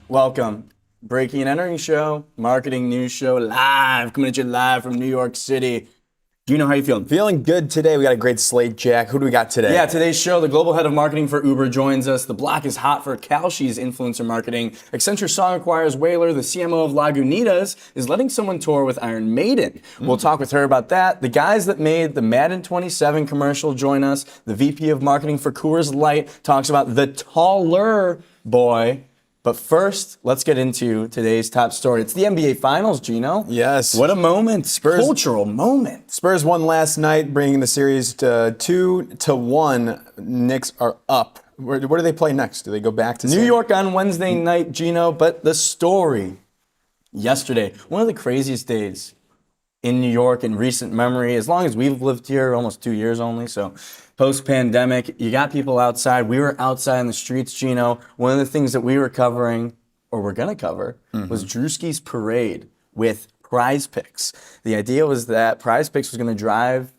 Welcome. Breaking and Entering Show, marketing news show, live, coming at you live from New York City. Gino, how you feeling? Feeling good today. We got a great slate, Jack. Who do we got today? Yeah, today's show, the global head of marketing for Uber joins us. The block is hot for Kalshi's influencer marketing. Accenture Song acquires Whalar. The CMO of Lagunitas is letting someone tour with Iron Maiden. We'll talk with her about that. The guys that made the Madden 27 commercial join us. The VP of marketing for Coors Light talks about the TallerBoy. But first, let's get into today's top story. It's the NBA Finals, Gino. Yes. What a moment. Cultural moment. Spurs won last night, bringing the series to 2-1. Knicks are up. Where do they play next? Do they go back to New York on Wednesday night, Gino. But the story yesterday, one of the craziest days in New York in recent memory, as long as we've lived here, almost 2 years only. So post-pandemic, you got people outside. We were outside in the streets, Gino. One of the things that we were covering, or we're going to cover, was Druski's parade with PrizePicks. The idea was that PrizePicks was going to drive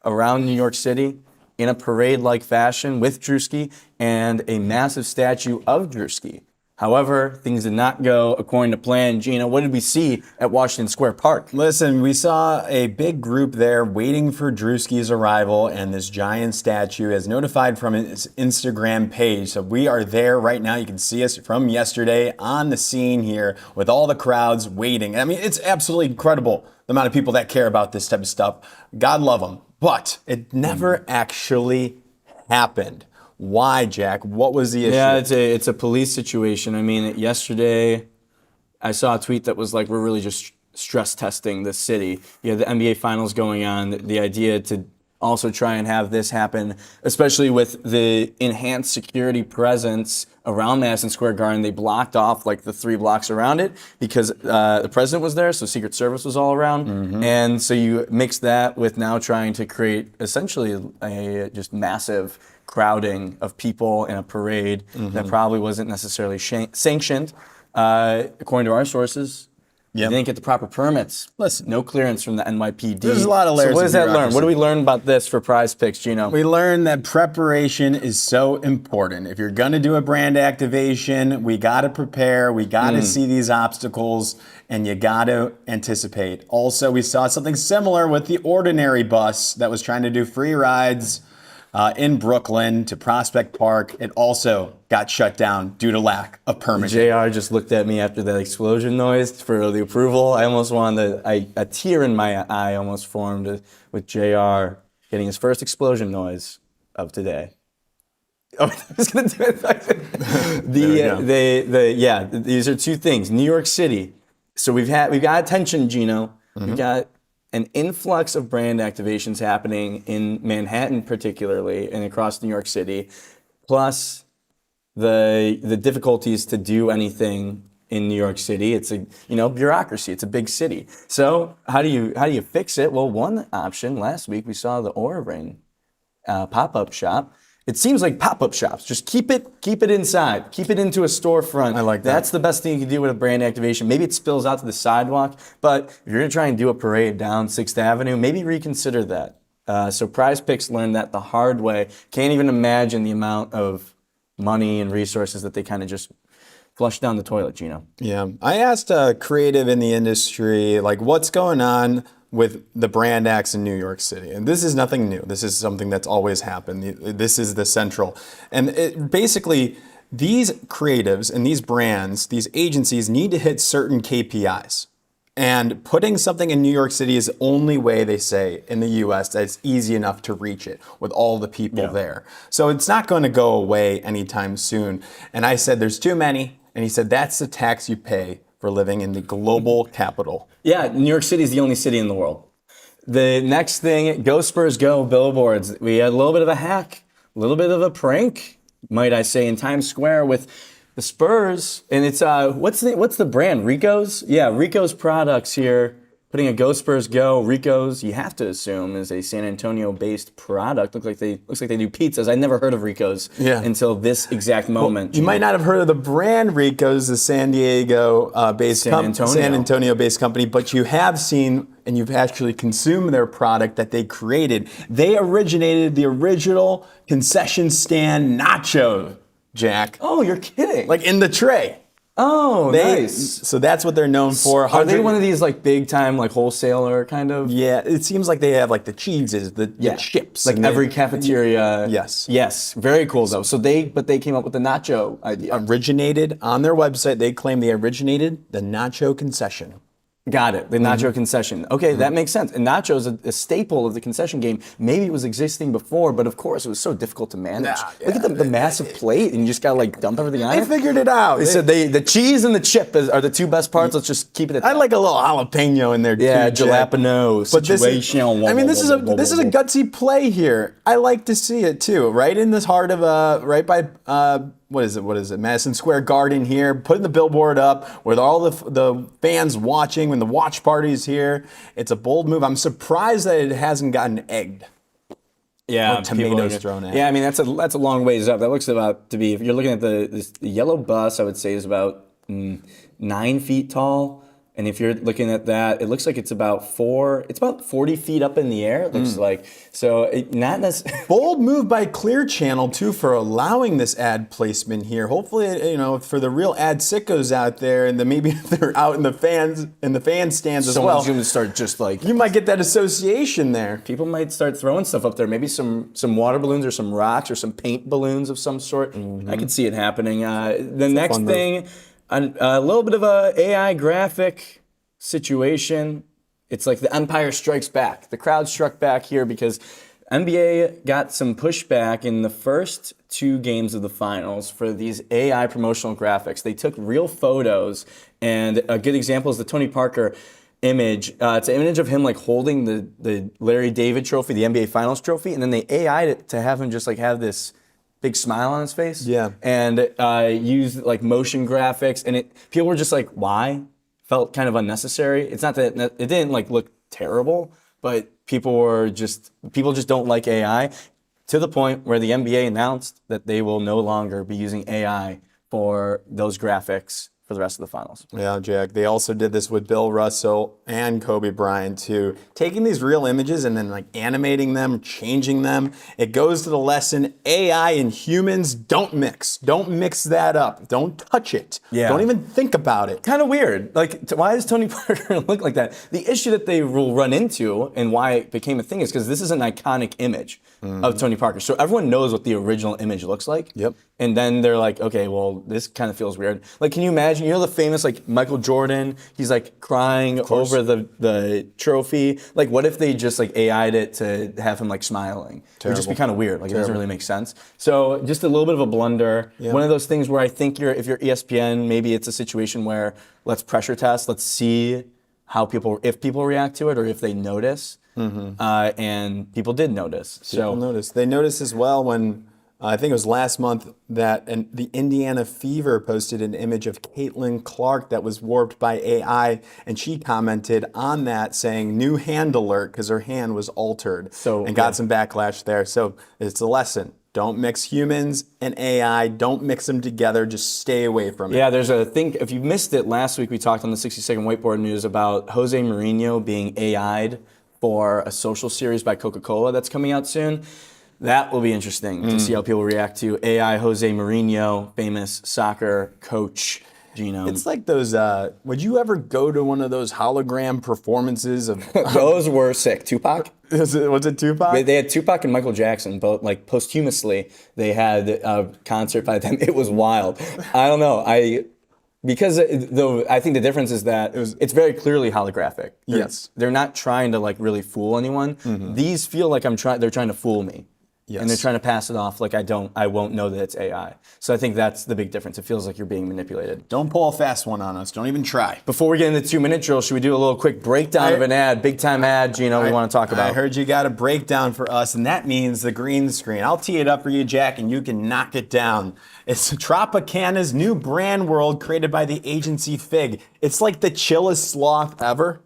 around New York City in a parade-like fashion with Druski and a massive statue of Druski. However, things did not go according to plan. Gina, what did we see at Washington Square Park? Listen, we saw a big group there waiting for Druski's arrival, and this giant statue is notified from his Instagram page. So we are there right now. You can see us from yesterday on the scene here with all the crowds waiting. I mean, it's absolutely incredible, the amount of people that care about this type of stuff. God love them. But it never actually happened. Why, Jack? What was the issue? Yeah, it's a police situation. I mean, yesterday I saw a tweet that was like, we're really just stress testing the city. You had the NBA Finals going on. The idea to also try and have this happen, especially with the enhanced security presence around Madison Square Garden. They blocked off like the 3 blocks around it because the president was there, so Secret Service was all around. And so you mix that with now trying to create essentially a just massive crowding of people in a parade that probably wasn't necessarily sanctioned. According to our sources, they didn't get the proper permits. Listen, no clearance from the NYPD. There's a lot of layers. So what does that learn? What do we learn about this for PrizePicks, Gino? We learned that preparation is so important. If you're going to do a brand activation, we got to prepare. We got to see these obstacles, and you got to anticipate. Also, we saw something similar with the Ordinary bus that was trying to do free rides in Brooklyn to Prospect Park. It also got shut down due to lack of permission. JR just looked at me after that explosion noise for the approval. I almost wanted a tear in my eye almost formed with JR getting his first explosion noise of today. Oh, I was going to do it. These are two things. New York City. So we've got attention, Gino. We've got an influx of brand activations happening in Manhattan particularly and across New York City, plus the difficulties to do anything in New York City. It's a bureaucracy. It's a big city. So how do you fix it? Well, one option last week we saw the Aura Ring pop-up shop. It seems like pop-up shops. Just keep it inside. Keep it into a storefront. I like that. That's the best thing you can do with a brand activation. Maybe it spills out to the sidewalk, but if you're gonna try and do a parade down 6th Avenue, maybe reconsider that. So PrizePicks learned that the hard way. Can't even imagine the amount of money and resources that they kind of just flushed down the toilet, Gino. Yeah. I asked a creative in the industry, like, what's going on with the brand acts in New York City. And this is nothing new. This is something that's always happened. This is the central. And basically, these creatives and these brands, these agencies need to hit certain KPIs. And putting something in New York City is the only way, they say, in the US that it's easy enough to reach it with all the people there. So it's not going to go away anytime soon. And I said, there's too many. And he said, that's the tax you pay for living in the global capital. Yeah, New York City is the only city in the world. The next thing, go Spurs go, billboards. We had a little bit of a hack, a little bit of a prank, might I say, in Times Square with the Spurs. And it's, what's the brand, Rico's? Yeah, Rico's products here putting a Go Spurs Go. Rico's, you have to assume, is a San Antonio-based product. Looks like they do pizzas. I never heard of Rico's until this exact moment. You might not have heard of the brand Rico's, the San Diego-based San Antonio-based company, but you have seen and you've actually consumed their product that they created. They originated the original concession stand nacho, Jack. Oh, you're kidding! Like in the tray. Oh, nice. So that's what they're known for. Are they one of these like big time like wholesaler kind of? Yeah, it seems like they have like the cheeses, the chips, like every cafeteria. Yes, very cool though. So they came up with the nacho idea. Originated on their website. They claim they originated the nacho concession. Got it. The nacho concession. Okay, that makes sense. And nacho is a staple of the concession game. Maybe it was existing before, but of course it was so difficult to manage. Look at the massive plate, and you just gotta like dump everything on it. They figured it out. They said the cheese and the chip are the two best parts. Let's just keep it at that. I like a little jalapeno in there too. Yeah, jalapeno situation. This is a gutsy play here. I like to see it too. Right in this heart of right by what is it? Madison Square Garden here, putting the billboard up with all the fans watching when the watch party's here. It's a bold move. I'm surprised that it hasn't gotten egged. Yeah, tomatoes thrown at. Yeah, I mean that's a long ways up. That looks about to be. If you're looking at the yellow bus, I would say is about 9 feet tall. And if you're looking at that, it looks like it's about 40 feet up in the air. It looks like, so not necessarily. Bold move by Clear Channel too for allowing this ad placement here. Hopefully, for the real ad sickos out there, and then maybe if they're out in the fan stands as well. Someone's going to start just like. You might get that association there. People might start throwing stuff up there. Maybe some water balloons or some rocks or some paint balloons of some sort. I could see it happening. The next thing. A little bit of a AI graphic situation. It's like the Empire Strikes Back. The crowd struck back here because NBA got some pushback in the first 2 games of the finals for these AI promotional graphics. They took real photos, and a good example is the Tony Parker image. It's an image of him like holding the Larry David trophy, the NBA Finals trophy, and then they AI'd it to have him just like have this big smile on his face. Yeah. And used like motion graphics, and people were just like, why? Felt kind of unnecessary. It's not that it didn't like look terrible, but people just don't like AI to the point where the NBA announced that they will no longer be using AI for those graphics for the rest of the finals. Yeah, Jack. They also did this with Bill Russell and Kobe Bryant too. Taking these real images and then like animating them, changing them. It goes to the lesson, AI and humans don't mix. Don't mix that up. Don't touch it. Yeah. Don't even think about it. Kind of weird. Like, why does Tony Parker look like that? The issue that they will run into and why it became a thing is because this is an iconic image of Tony Parker. So everyone knows what the original image looks like. Yep. And then they're like, okay, well, this kind of feels weird. Like, can you imagine, the famous, like, Michael Jordan, he's, like, crying over the trophy. Like, what if they just, like, AI'd it to have him, like, smiling? It would just be kind of weird. Like, it doesn't really make sense. So, just a little bit of a blunder. Yeah. One of those things where I think if you're ESPN, maybe it's a situation where let's pressure test, let's see if people react to it or if they notice. And people did notice. People noticed. They noticed as well when... I think it was last month that the Indiana Fever posted an image of Caitlin Clark that was warped by AI, and she commented on that saying new hand alert because her hand was altered and got some backlash there. So it's a lesson. Don't mix humans and AI. Don't mix them together. Just stay away from it. Yeah, there's a thing. If you missed it last week, we talked on the 60-second whiteboard news about Jose Mourinho being AI'd for a social series by Coca-Cola that's coming out soon. That will be interesting to see how people react to AI Jose Mourinho, famous soccer coach. It's like those, would you ever go to one of those hologram performances of... Those were sick. Tupac? Was it Tupac? They had Tupac and Michael Jackson, both like posthumously. They had a concert by them. It was wild. I don't know. I think the difference is that it's very clearly holographic. They're not trying to like really fool anyone. These feel like they're trying to fool me. Yes. And they're trying to pass it off like I won't know that it's AI. So I think that's the big difference. It feels like you're being manipulated. Don't pull a fast one on us. Don't even try. Before we get into the 2-minute drill, should we do a little quick breakdown of an ad? Big time ad, Gino, we want to talk about. I heard you got a breakdown for us, and that means the green screen. I'll tee it up for you, Jack, and you can knock it down. It's Tropicana's new brand world created by the agency Fig. It's like the chillest sloth ever.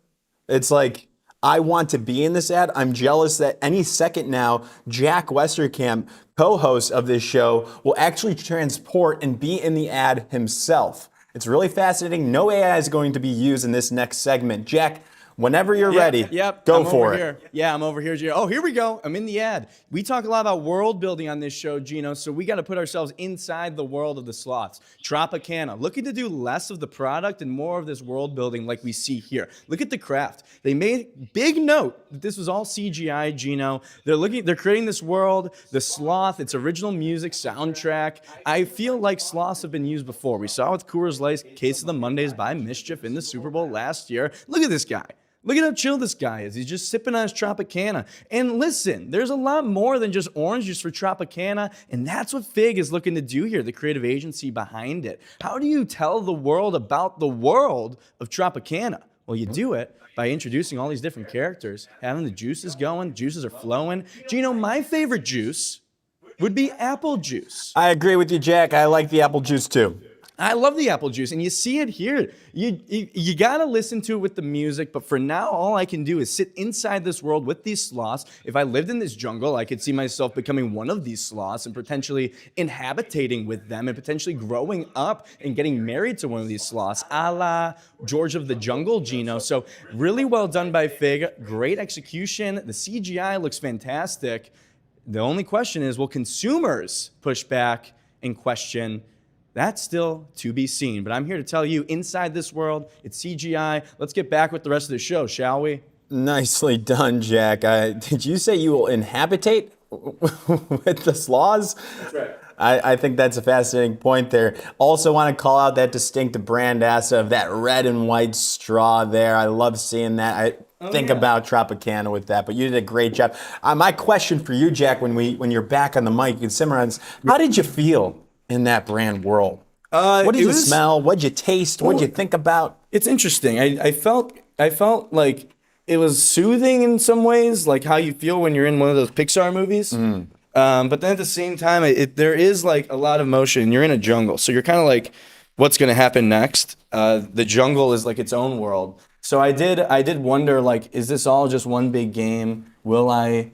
It's like, I want to be in this ad. I'm jealous that any second now, Jack Westerkamp, co-host of this show, will actually transport and be in the ad himself. It's really fascinating. No AI is going to be used in this next segment. Jack, whenever you're ready, go for it. Here. Yeah, I'm over here, Gino. Oh, here we go. I'm in the ad. We talk a lot about world building on this show, Gino, so we got to put ourselves inside the world of the sloths. Tropicana, looking to do less of the product and more of this world building like we see here. Look at the craft. They made big note that this was all CGI, Gino. They're creating this world, the sloth, its original music, soundtrack. I feel like sloths have been used before. We saw with Coors Light's Case of the Mondays by Mischief in the Super Bowl last year. Look at this guy. Look at how chill this guy is. He's just sipping on his Tropicana. And listen, there's a lot more than just orange juice for Tropicana, and that's what Fig is looking to do here, the creative agency behind it. How do you tell the world about the world of Tropicana? Well, you do it by introducing all these different characters, having the juices going, juices are flowing. Gino, my favorite juice would be apple juice. I agree with you, Jack. I like the apple juice too. I love the apple juice, and you see it here. You gotta listen to it with the music, but for now, all I can do is sit inside this world with these sloths. If I lived in this jungle, I could see myself becoming one of these sloths and potentially inhabitating with them and potentially growing up and getting married to one of these sloths, a la George of the Jungle, Gino. So really well done by Fig. Great execution. The CGI looks fantastic. The only question is, will consumers push back and question? That's still to be seen. But I'm here to tell you, inside this world, it's CGI. Let's get back with the rest of the show, shall we? Nicely done, Jack. Did you say you will inhabitate with the sloths? That's right. I think that's a fascinating point there. Also want to call out that distinct brand asset of that red and white straw there. I love seeing that. Think about Tropicana with that, but you did a great job. My question for you, Jack, when you're back on the mic, you can simmer on this. How did you feel in that brand world? What did you smell? What did you taste? What did you think about? It's interesting. I felt like it was soothing in some ways, like how you feel when you're in one of those Pixar movies. But then at the same time, there is like a lot of motion. You're in a jungle, so you're kind of like, what's going to happen next? The jungle is like its own world. So I did wonder, like, is this all just one big game? Will I,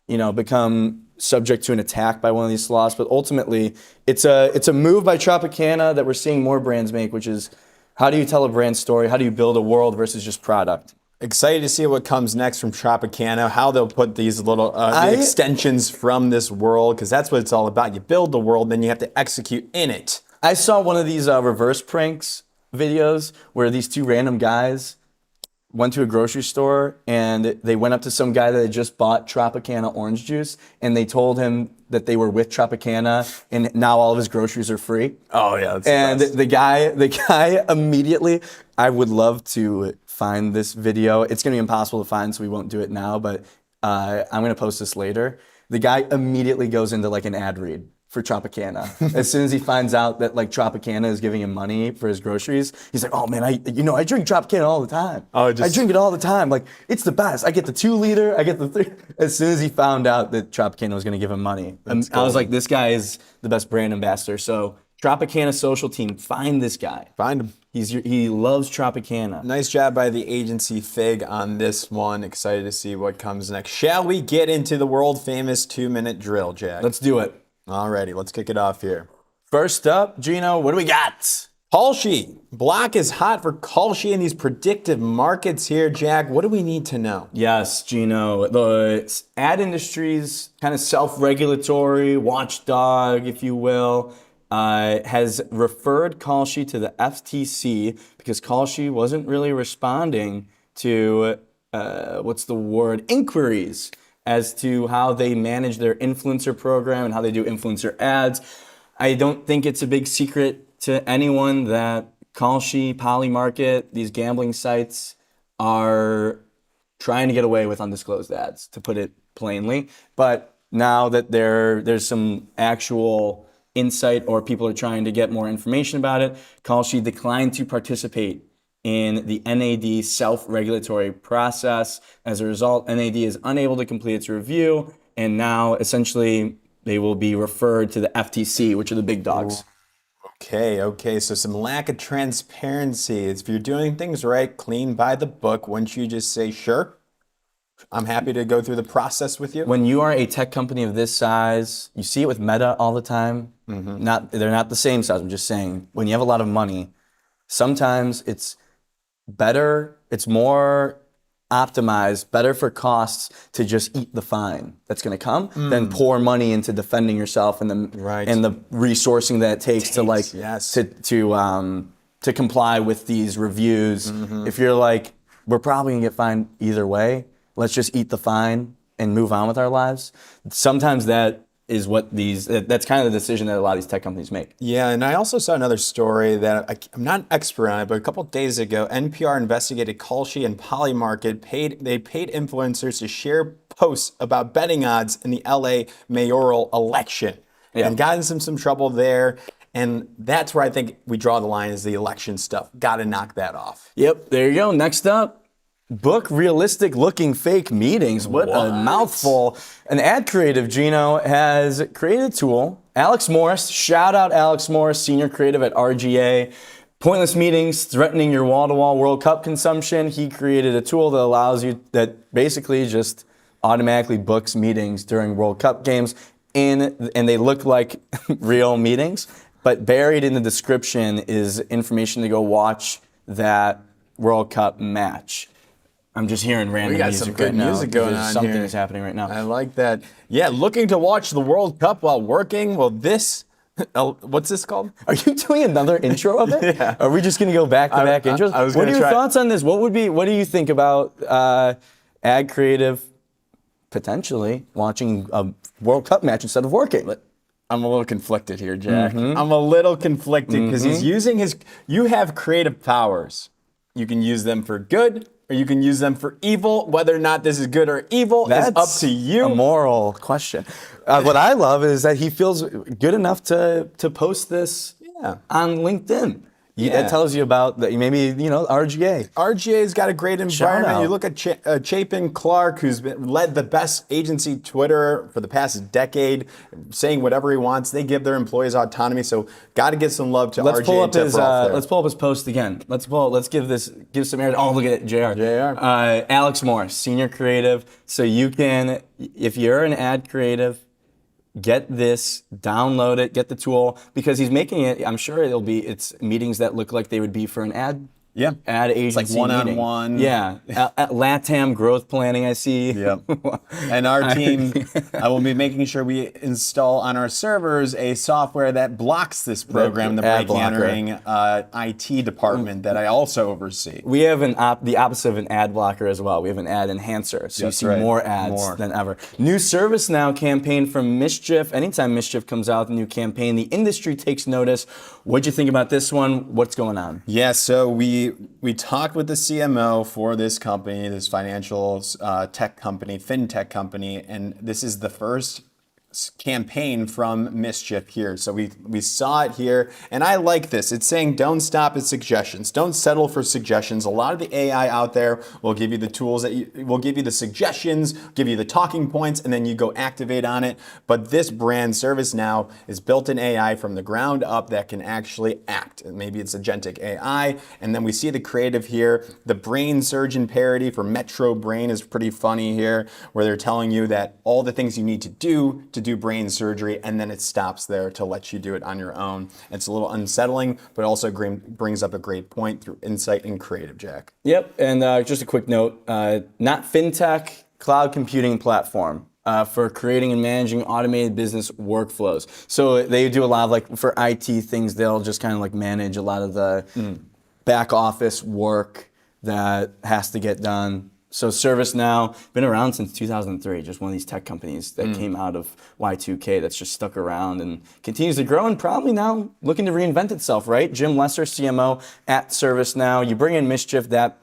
become subject to an attack by one of these sloths? But ultimately, it's a move by Tropicana that we're seeing more brands make, which is, how do you tell a brand story? How do you build a world versus just product? Excited to see what comes next from Tropicana, how they'll put these little the extensions from this world, because that's what it's all about. You build the world, then you have to execute in it. I saw one of these reverse pranks videos where these two random guys went to a grocery store and they went up to some guy that had just bought Tropicana orange juice, and they told him that they were with Tropicana and now all of his groceries are free. Oh yeah, that's and the guy immediately, I would love to find this video. It's gonna be impossible to find, so we won't do it now, but I'm gonna post this later. The guy immediately goes into like an ad read for Tropicana. As soon as he finds out that like Tropicana is giving him money for his groceries, he's like, oh man, I drink Tropicana all the time. I drink it all the time. Like, it's the best. I get the 2 liter, I get the 3. As soon as he found out that Tropicana was gonna give him money, I was like, this guy is the best brand ambassador. So Tropicana social team, find this guy. Find him. He loves Tropicana. Nice job by the agency Fig on this one. Excited to see what comes next. Shall we get into the world famous 2-minute drill, Jack? Let's do it. Alrighty, let's kick it off here. First up, Gino, what do we got? Kalshi. Block is hot for Kalshi in these predictive markets here, Jack. What do we need to know? Yes, Gino. The ad industry's kind of self-regulatory watchdog, if you will, has referred Kalshi to the FTC because Kalshi wasn't really responding to, inquiries as to how they manage their influencer program and how they do influencer ads. I don't think it's a big secret to anyone that Kalshi, Polymarket, these gambling sites are trying to get away with undisclosed ads, to put it plainly. But now that there's some actual insight or people are trying to get more information about it, Kalshi declined to participate in the NAD self-regulatory process. As a result, NAD is unable to complete its review, and now essentially they will be referred to the FTC, which are the big dogs. Okay. So some lack of transparency. If you're doing things right, clean by the book, wouldn't you just say, sure, I'm happy to go through the process with you? When you are a tech company of this size, you see it with Meta all the time. They're not the same size. I'm just saying, when you have a lot of money, sometimes it's better, it's more optimized, better for costs to just eat the fine that's going to come than pour money into defending yourself and the resourcing that it takes to like to comply with these reviews. If you're like, we're probably gonna get fined either way, let's just eat the fine and move on with our lives. Sometimes that's kind of the decision that a lot of these tech companies make. Yeah, and I also saw another story that I'm not an expert on it, but a couple of days ago, NPR investigated Kalshi and Polymarket. They paid influencers to share posts about betting odds in the LA mayoral election, and got in some trouble there. And that's where I think we draw the line, is the election stuff. Got to knock that off. Yep, there you go. Next up, book realistic looking fake meetings. What a mouthful. An ad creative, Gino, has created a tool. Alex Morris, shout out Alex Morris, senior creative at RGA. Pointless meetings threatening your wall-to-wall World Cup consumption. He created a tool that basically just automatically books meetings during World Cup games, and they look like real meetings. But buried in the description is information to go watch that World Cup match. I'm just hearing random We got music some good right now. music going on Something here. is happening right now. I like that. Yeah, looking to watch the World Cup while working. Well, what's this called? Are you doing another intro of it? Yeah. Are we just going to go back-to-back intros? I was What are gonna your try- thoughts on this? What do you think about ad creative potentially watching a World Cup match instead of working? I'm a little conflicted here, Jack. I'm a little conflicted because he's using you have creative powers. You can use them for good, or you can use them for evil. Whether or not this is good or evil is up to you. A moral question. What I love is that he feels good enough to post this on LinkedIn. That tells you about that. Maybe RGA. RGA's got a great environment. out. You look at Chapin Clark, who's led the best agency Twitter for the past decade, saying whatever he wants. They give their employees autonomy. So got to give some love to Let's RGA. pull up and his. Tefroff there. Let's pull up his post again. Let's give some air. Oh, look at it, JR. Alex Morris, senior creative. So you can, if you're an ad creative, get this, download it, get the tool, because he's making it. I'm sure it's meetings that look like they would be for an ad. Yeah. Ad agency It's like one-on-one. meeting. Yeah. LATAM growth planning, I see. Yep. And our team, I will be making sure we install on our servers a software that blocks this program, the ad breaking blocker. entering IT department that I also oversee. We have the opposite of an ad blocker as well. We have an ad enhancer, so That's you see right. more ads than ever. New ServiceNow campaign from Mischief. Anytime Mischief comes out with a new campaign, the industry takes notice. What'd you think about this one? What's going on? Yeah, so we talked with the CMO for this company, this financial tech company, fintech company, and this is the first campaign from Mischief here. So we saw it here, and I like this. It's saying don't stop at suggestions. Don't settle for suggestions. A lot of the AI out there will give you the tools will give you the suggestions, give you the talking points, and then you go activate on it. But this brand, ServiceNow, is built in AI from the ground up that can actually act. And maybe it's agentic AI, and then we see the creative here. The brain surgeon parody for Metro Brain is pretty funny here, where they're telling you that all the things you need to do brain surgery, and then it stops there to let you do it on your own. It's a little unsettling, but also brings up a great point through insight and creative, Jack. Yep, and just a quick note, not fintech, cloud computing platform for creating and managing automated business workflows. So they do a lot of for IT things, they'll just kind of manage a lot of the back office work that has to get done. So ServiceNow, been around since 2003, just one of these tech companies that came out of Y2K that's just stuck around and continues to grow and probably now looking to reinvent itself, right? Jim Lesser, CMO at ServiceNow. You bring in Mischief, that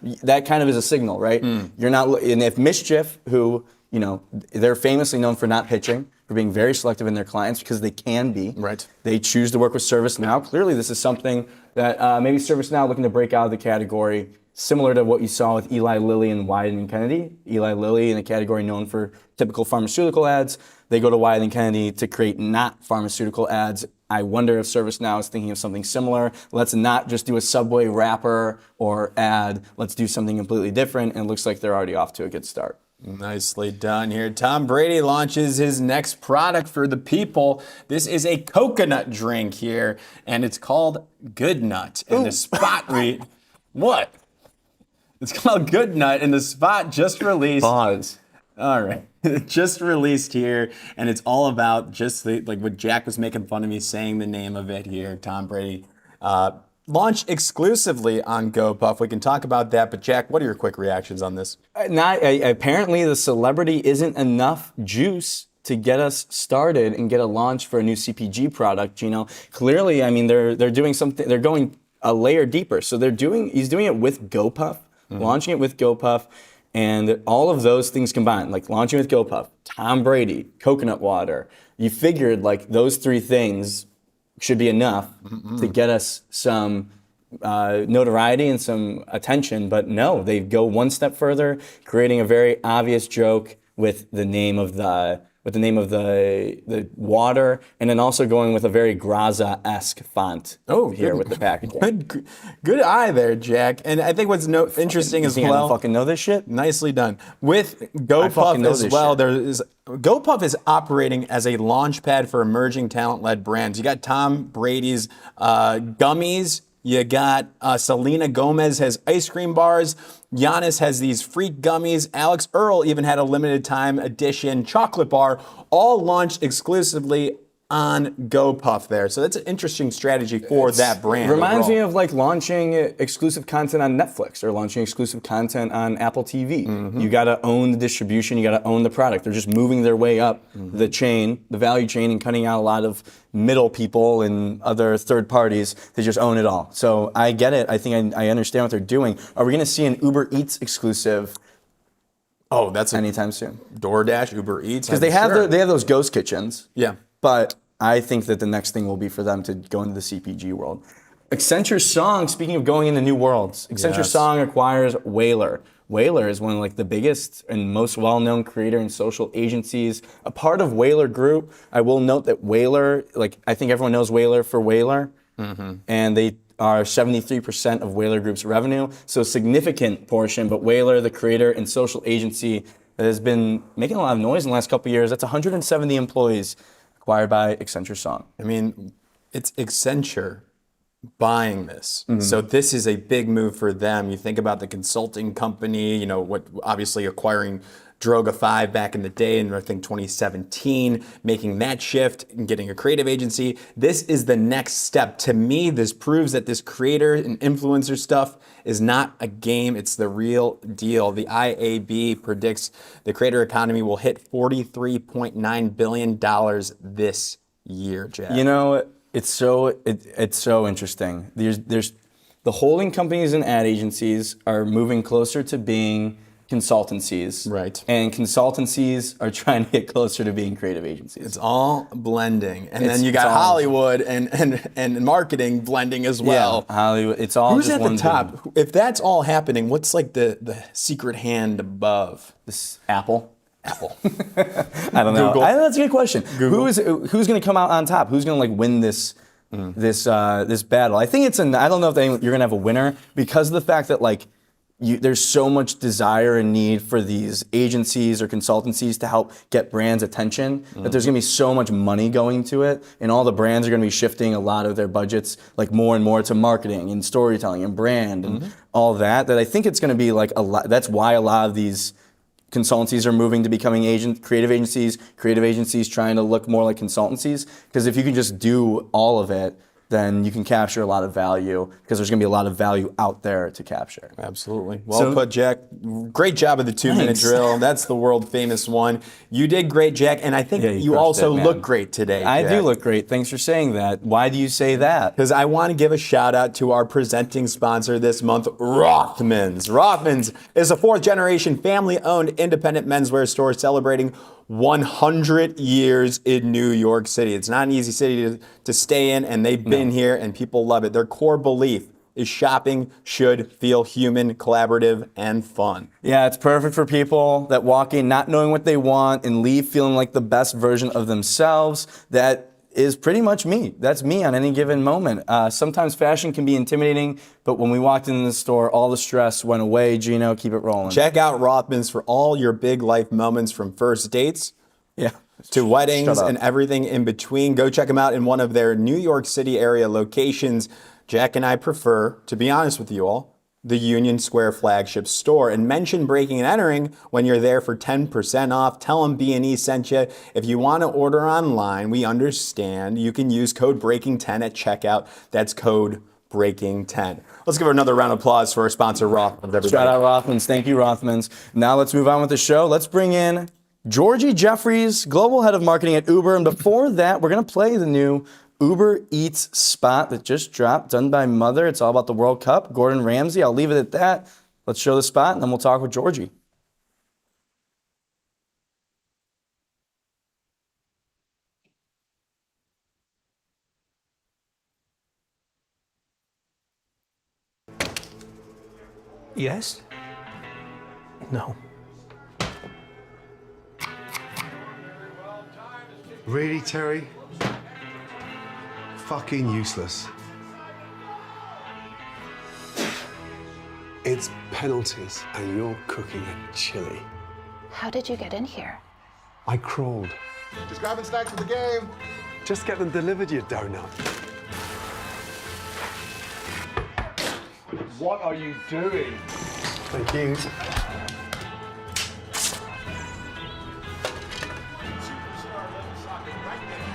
kind of is a signal, right? You're not, and if Mischief, who, they're famously known for not pitching, for being very selective in their clients because they can be. Right. They choose to work with ServiceNow. Clearly this is something that maybe ServiceNow looking to break out of the category, similar to what you saw with Eli Lilly and Wieden & Kennedy. Eli Lilly, in a category known for typical pharmaceutical ads, they go to Wieden & Kennedy to create not pharmaceutical ads I wonder if ServiceNow is thinking of something similar. Let's not just do a Subway wrapper or ad. Let's do something completely different. And it looks like they're already off to a good start. Nicely done here. Tom Brady launches his next product for the people. This is a coconut drink here, and it's called Good Nut. And the spot what? It's called Good Nut, and the spot just released. Pause. All right. Just released here, and it's all about just like what Jack was making fun of me saying the name of it here. Tom Brady launched exclusively on GoPuff. We can talk about that, but Jack, what are your quick reactions on this? Apparently, the celebrity isn't enough juice to get us started and get a launch for a new CPG product. Clearly, I mean, they're doing something. They're going a layer deeper. So he's doing it with GoPuff, launching it with GoPuff. And all of those things combined, like launching with GoPuff, Tom Brady, coconut water, you figured like those three things should be enough to get us some notoriety and some attention. But no, they go one step further, creating a very obvious joke with the name of the water, and then also going with a very Graza-esque font here with the packaging. Good eye there, Jack. And I think what's interesting as well. I don't fucking know this shit. Nicely done. With GoPuff as well, GoPuff is operating as a launch pad for emerging talent-led brands. You got Tom Brady's gummies. You got Selena Gomez has ice cream bars. Giannis has these freak gummies. Alex Earl even had a limited time edition chocolate bar, all launched exclusively on GoPuff there. So that's an interesting strategy for that brand. Reminds me of like launching exclusive content on Netflix or launching exclusive content on Apple TV. You got to own the distribution. You got to own the product. They're just moving their way up the chain, the value chain, and cutting out a lot of middle people and other third parties to just own it all. So I get it. I think I understand what they're doing. Are we going to see an Uber Eats exclusive? Oh, that's anytime soon. DoorDash, Uber Eats, because they have those ghost kitchens. Yeah. But I think that the next thing will be for them to go into the CPG world. Accenture Song, speaking of going into new worlds, Accenture Song acquires Whalar. Whalar is one of like the biggest and most well-known creator and social agencies. A part of Whalar Group. I will note that Whalar, like I think everyone knows Whalar for Whalar, and they are 73% of Whalar Group's revenue, so a significant portion. But Whalar, the creator and social agency that has been making a lot of noise in the last couple of years, that's 170 employees. Acquired by Accenture Song. I mean, it's Accenture buying this. So this is a big move for them. You think about the consulting company, what obviously acquiring Droga5 back in the day, and I think 2017, making that shift and getting a creative agency. This is the next step. To me, this proves that this creator and influencer stuff is not a game, it's the real deal. The IAB predicts the creator economy will hit $43.9 billion this year, Jack. It's so interesting. There's the holding companies and ad agencies are moving closer to being consultancies. Right. And consultancies are trying to get closer to being creative agencies. It's all blending. And then you got Hollywood and marketing blending as well. Yeah, Hollywood. It's all Who's just at one the top? If that's all happening, what's like the secret hand above? This Apple. I don't know. That's a good question. Google. Who's going to come out on top? Who's going to like win this battle? I think I don't know if you're going to have a winner because of the fact that like there's so much desire and need for these agencies or consultancies to help get brands' attention that there's going to be so much money going to it, and all the brands are going to be shifting a lot of their budgets like more and more to marketing and storytelling and brand and all that I think it's going to be like a lot. That's why a lot of these consultancies are moving to becoming creative agencies trying to look more like consultancies, because if you can just do all of it, then you can capture a lot of value because there's going to be a lot of value out there to capture. Absolutely. Well put, Jack. Great job of the 2-minute drill. That's the world famous one. You did great, Jack, and I think you also look great today, Jack. I do look great. Thanks for saying that. Why do you say that? Because I want to give a shout out to our presenting sponsor this month, Rothmans. Rothmans is a 4th-generation family-owned independent menswear store celebrating 100 years in New York City. It's not an easy city to stay in, and they've been here, and people love it. Their core belief is shopping should feel human, collaborative, and fun. Yeah, it's perfect for people that walk in not knowing what they want and leave feeling like the best version of themselves. That is pretty much me. That's me on any given moment. Sometimes fashion can be intimidating, but when we walked into the store, all the stress went away. Gino, keep it rolling. Check out Rothmans for all your big life moments, from first dates to weddings and everything in between. Go check them out in one of their New York City area locations. Jack and I prefer, to be honest with you all, the Union Square flagship store, and mention Breaking and Entering when you're there for 10% off. Tell them B&E sent you. If you want to order online, we understand. You can use code BREAKING10 at checkout. That's code BREAKING10. Let's give another round of applause for our sponsor, Rothmans, everybody. Shout out Rothmans. Thank you, Rothmans. Now let's move on with the show. Let's bring in Georgie Jeffries, Global Head of Marketing at Uber. And before that, we're going to play the new Uber Eats spot that just dropped, done by Mother. It's all about the World Cup. Gordon Ramsay. I'll leave it at that. Let's show the spot, and then we'll talk with Georgie. Yes? No. Really, Terry? Fucking useless. It's penalties, and you're cooking a chili. How did you get in here? I crawled. Just grabbing snacks for the game. Just get them delivered, you donut. What are you doing? Thank you.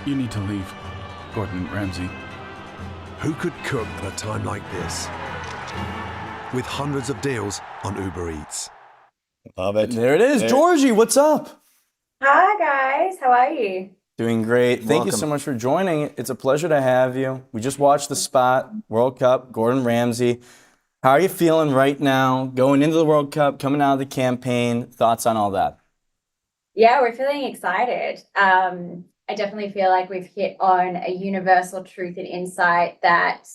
You need to leave, Gordon Ramsay. Who could cook at a time like this? With hundreds of deals on Uber Eats. Love it. There it is. Georgie, what's up? Hi, guys. How are you? Doing great. Thank you Welcome. so much for joining. It's a pleasure to have you. We just watched the spot, World Cup, Gordon Ramsay. How are you feeling right now, going into the World Cup, coming out of the campaign? Thoughts on all that? Yeah, we're feeling excited. I definitely feel like we've hit on a universal truth and insight that,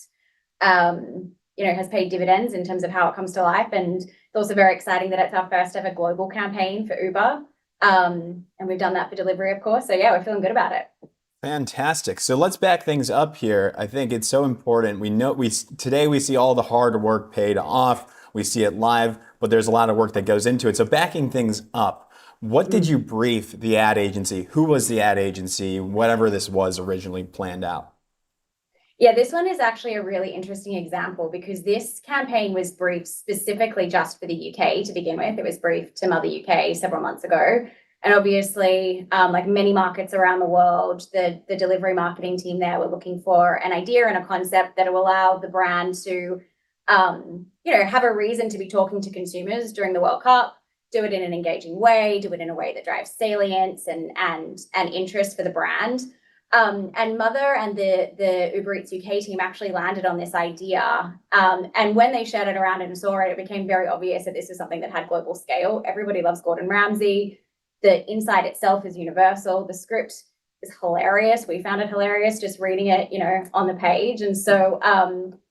has paid dividends in terms of how it comes to life. And it's also very exciting that it's our first ever global campaign for Uber. And we've done that for delivery, of course. So yeah, we're feeling good about it. Fantastic. So let's back things up here. I think it's so important. Today we see all the hard work paid off. We see it live, but there's a lot of work that goes into it. So backing things up, what did you brief the ad agency? Who was the ad agency? Whatever this was originally planned out. Yeah, this one is actually a really interesting example because this campaign was briefed specifically just for the UK to begin with. It was briefed to Mother UK several months ago. And obviously, like many markets around the world, the delivery marketing team there were looking for an idea and a concept that will allow the brand to, have a reason to be talking to consumers during the World Cup, do it in an engaging way, do it in a way that drives salience and interest for the brand. And Mother and the Uber Eats UK team actually landed on this idea. And when they shared it around and saw it, it became very obvious that this is something that had global scale. Everybody loves Gordon Ramsay. The insight itself is universal. The script is hilarious. We found it hilarious just reading it, on the page. And so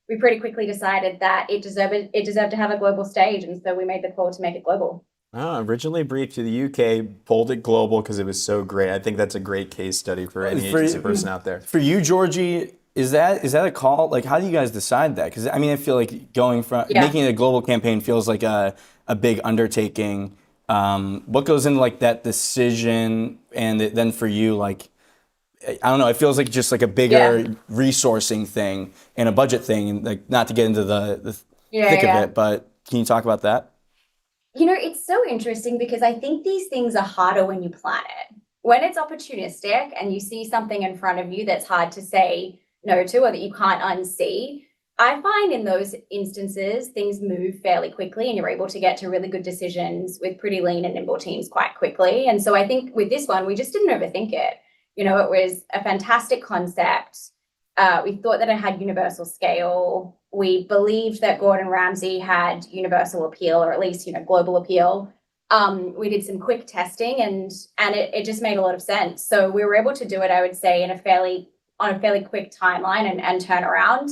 we pretty quickly decided that it deserved to have a global stage. And so we made the call to make it global. Originally briefed to the UK, pulled it global because it was so great. I think that's a great case study for any agency person out there. For you, Georgie, is that a call? Like, how do you guys decide that? Because I feel like going from making it a global campaign feels like a big undertaking. What goes into like that decision, and then for you, like, I don't know, it feels like just like a bigger resourcing thing and a budget thing, and like not to get into the thick of it, but can you talk about that? It's so interesting because I think these things are harder when you plan it. When it's opportunistic and you see something in front of you that's hard to say no to or that you can't unsee, I find in those instances, things move fairly quickly and you're able to get to really good decisions with pretty lean and nimble teams quite quickly. And so I think with this one, we just didn't overthink it. It was a fantastic concept. We thought that it had universal scale. We believed that Gordon Ramsay had universal appeal, or at least, global appeal. We did some quick testing and it just made a lot of sense. So we were able to do it, I would say, on a fairly quick timeline and turnaround.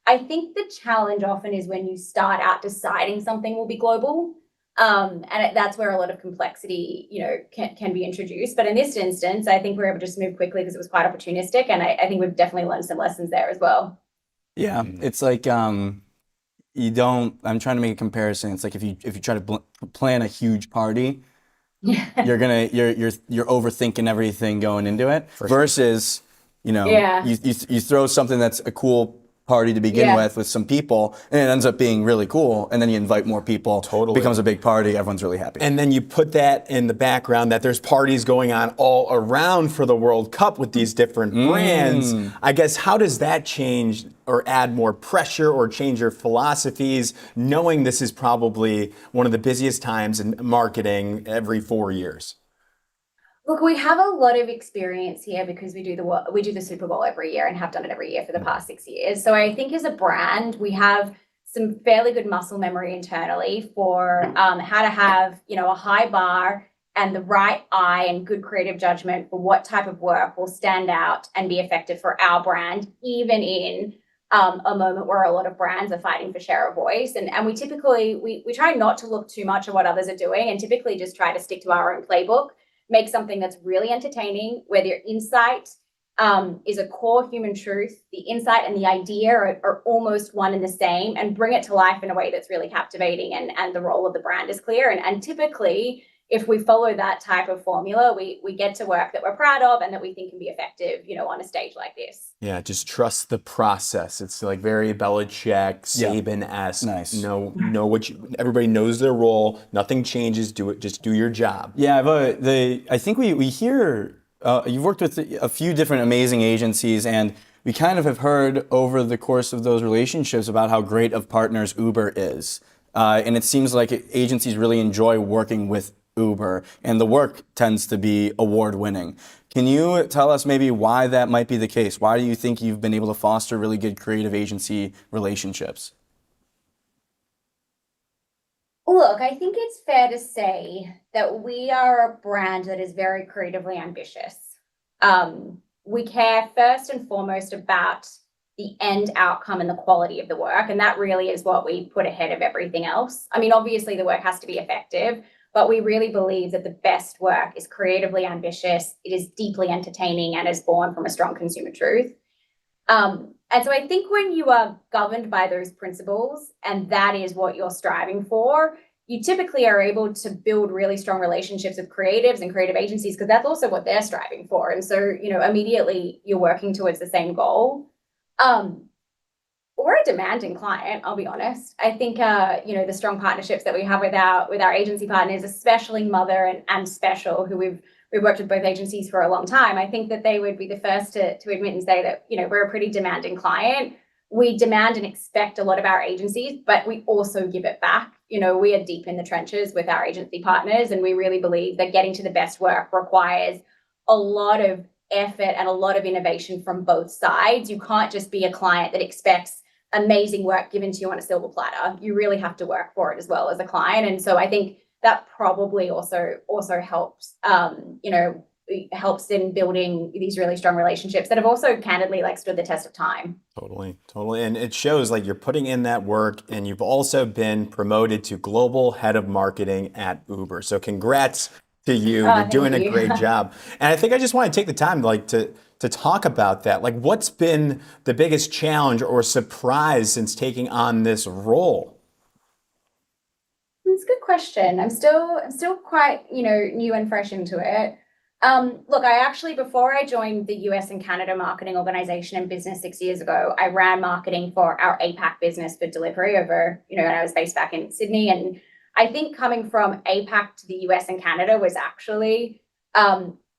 I think the challenge often is when you start out deciding something will be global. That's where a lot of complexity, can be introduced. But in this instance, I think we were able to just move quickly because it was quite opportunistic. And I think we've definitely learned some lessons there as well. Yeah, it's like you don't. I'm trying to make a comparison. It's like if you try to plan a huge party, you're overthinking everything going into it. Versus, Yeah. you throw something that's a cool party to begin with some people, and it ends up being really cool, and then you invite more people. Totally. Becomes a big party. Everyone's really happy. And then you put that in the background that there's parties going on all around for the World Cup with these different brands. I guess, how does that change or add more pressure or change your philosophies, knowing this is probably one of the busiest times in marketing every 4 years? Look, we have a lot of experience here because we do the Super Bowl every year and have done it every year for the past 6 years. So I think as a brand, we have some fairly good muscle memory internally for how to have, a high bar and the right eye and good creative judgment for what type of work will stand out and be effective for our brand, even in a moment where a lot of brands are fighting for share of voice. And we typically, we try not to look too much at what others are doing and typically just try to stick to our own playbook. Make something that's really entertaining, where your insight is a core human truth. The insight and the idea are almost one and the same, and bring it to life in a way that's really captivating and the role of the brand is clear. And typically, if we follow that type of formula, we get to work that we're proud of and that we think can be effective, on a stage like this. Yeah, just trust the process. It's like very Belichick, Saban-esque. Nice. Everybody knows their role. Nothing changes. Do it. Just do your job. Yeah, but I think we hear you've worked with a few different amazing agencies, and we kind of have heard over the course of those relationships about how great of partners Uber is, and it seems like agencies really enjoy working with Uber, and the work tends to be award-winning. Can you tell us maybe why that might be the case? Why do you think you've been able to foster really good creative agency relationships? Look, I think it's fair to say that we are a brand that is very creatively ambitious. We care first and foremost about the end outcome and the quality of the work, and that really is what we put ahead of everything else. I mean, obviously the work has to be effective, but we really believe that the best work is creatively ambitious, it is deeply entertaining, and is born from a strong consumer truth. And so I think when you are governed by those principles, and that is what you're striving for, you typically are able to build really strong relationships with creatives and creative agencies, because that's also what they're striving for. And so, immediately you're working towards the same goal. We're a demanding client, I'll be honest. I think, the strong partnerships that we have with our agency partners, especially Mother and Special, who we've worked with both agencies for a long time. I think that they would be the first to admit and say that, we're a pretty demanding client. We demand and expect a lot of our agencies, but we also give it back. We are deep in the trenches with our agency partners, and we really believe that getting to the best work requires a lot of effort and a lot of innovation from both sides. You can't just be a client that expects amazing work given to you on a silver platter. You really have to work for it as well as a client. And so I think that probably also helps, helps in building these really strong relationships that have also candidly stood the test of time. Totally. And it shows you're putting in that work, and you've also been promoted to Global Head of Marketing at Uber. So congrats to you. You're doing a great job. And I think I just want to take the time to talk about that. What's been the biggest challenge or surprise since taking on this role? It's a good question. I'm still quite, new and fresh into it. Look, I actually, before I joined the US and Canada marketing organization and business 6 years ago, I ran marketing for our APAC business for delivery over, and I was based back in Sydney. And I think coming from APAC to the US and Canada was actually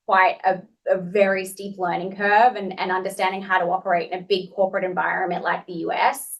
quite a very steep learning curve and understanding how to operate in a big corporate environment like the US.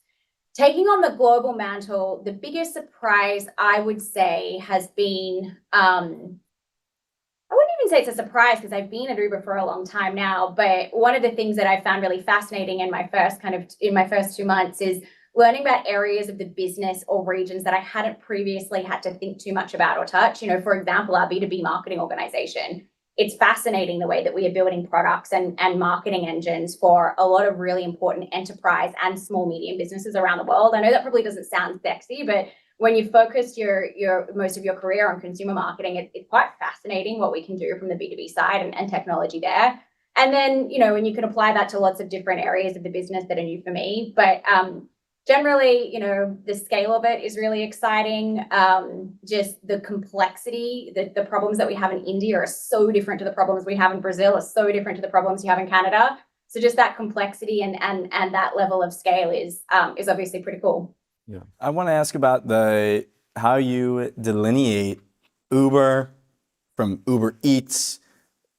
Taking on the global mantle, the biggest surprise I would say has been, I wouldn't even say it's a surprise because I've been at Uber for a long time now, but one of the things that I found really fascinating in my first 2 months is learning about areas of the business or regions that I hadn't previously had to think too much about or touch. For example, our B2B marketing organization. It's fascinating the way that we are building products and marketing engines for a lot of really important enterprise and small medium businesses around the world. I know that probably doesn't sound sexy, but when you focus your most of your career on consumer marketing, it's quite fascinating what we can do from the B2B side and technology there. And then, when you can apply that to lots of different areas of the business that are new for me. But generally, the scale of it is really exciting. Just the complexity, the problems that we have in India are so different to the problems we have in Brazil, are so different to the problems you have in Canada. So just that complexity and that level of scale is obviously pretty cool. Yeah. I want to ask about how you delineate Uber from Uber Eats,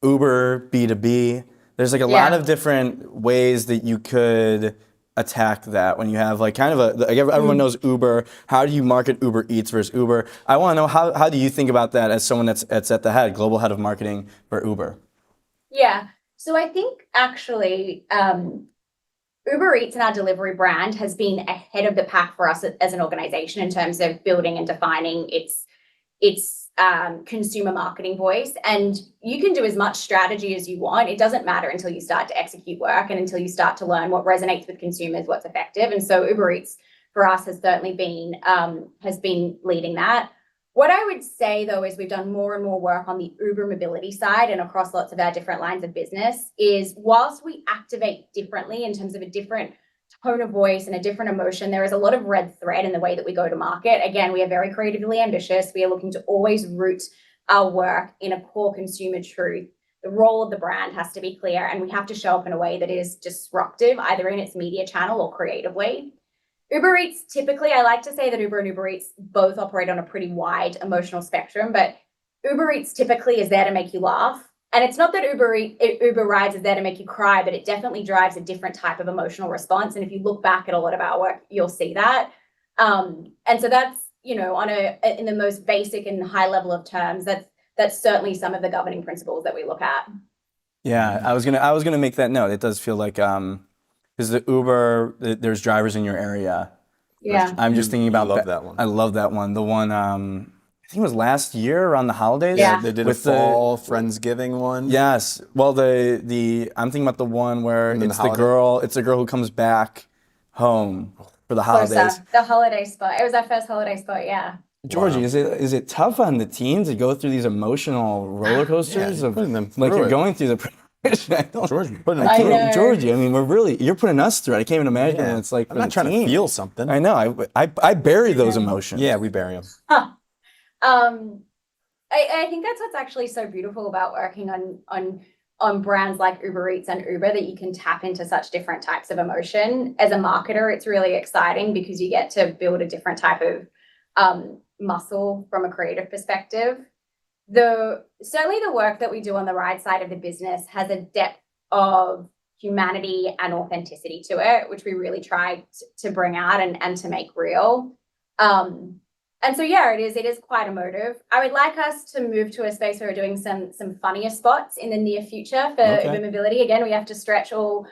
Uber B2B. There's like a lot of different ways that you could attack that when you have like kind of everyone knows Uber. How do you market Uber Eats versus Uber? I want to know how do you think about that as someone that's at the head, global head of marketing for Uber? Yeah. So I think actually Uber Eats and our delivery brand has been ahead of the pack for us as an organization in terms of building and defining its consumer marketing voice. And you can do as much strategy as you want. It doesn't matter until you start to execute work and until you start to learn what resonates with consumers, what's effective. And so Uber Eats for us has certainly been leading that. What I would say, though, is we've done more and more work on the Uber mobility side and across lots of our different lines of business, is whilst we activate differently in terms of a different tone of voice and a different emotion, there is a lot of red thread in the way that we go to market. Again, we are very creatively ambitious. We are looking to always root our work in a core consumer truth. The role of the brand has to be clear, and we have to show up in a way that is disruptive, either in its media channel or creatively. Uber Eats, typically, I like to say that Uber and Uber Eats both operate on a pretty wide emotional spectrum, but Uber Eats typically is there to make you laugh. And it's not that Uber Rides is there to make you cry, but it definitely drives a different type of emotional response. And if you look back at a lot of our work, you'll see that. And so that's, in the most basic and high level of terms, that's certainly some of the governing principles that we look at. Yeah, I was gonna make that note. It does feel like because the Uber, there's drivers in your area. Yeah. I'm just thinking about love that one. I love that one. The one I think it was last year around the holidays. Yeah. They did a fall Friendsgiving one. Yes. Well, I'm thinking about the one where it's the girl who comes back home for the holidays. The holiday spot. It was our first holiday spot. Yeah. Georgie, is it tough on the team to go through these emotional roller coasters of putting them like through you're it. going through the Georgie, putting them through. Georgie, I mean, you're putting us through it. I can't even imagine what it's like. I'm not trying to feel something. I know. I bury those emotions. Yeah, we bury them. I think that's what's actually so beautiful about working on brands like Uber Eats and Uber, that you can tap into such different types of emotion. As a marketer, it's really exciting because you get to build a different type of muscle from a creative perspective. Certainly the work that we do on the ride side of the business has a depth of humanity and authenticity to it, which we really try to bring out and to make real. And so, yeah, it is quite emotive. I would like us to move to a space where we're doing some funnier spots in the near future for Uber Mobility. Again, we have to stretch all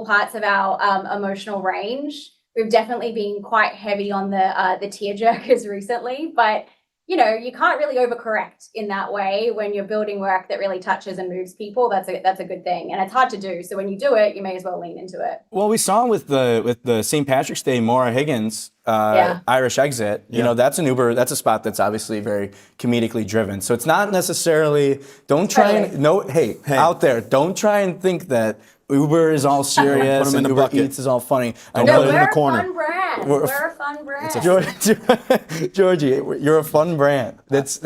parts of our emotional range. We've definitely been quite heavy on the tear jerkers recently, but you can't really overcorrect in that way when you're building work that really touches and moves people. That's a good thing, and it's hard to do. So when you do it, you may as well lean into it. Well, we saw with the St. Patrick's Day Maura Higgins Irish exit. That's an Uber. That's a spot that's obviously very comedically driven. So it's not necessarily. Hey, out there, don't try and think that Uber is all serious and Uber Eats is all funny. I know in the corner. Fun brand. We're a fun brand. Georgie, you're a fun brand. That's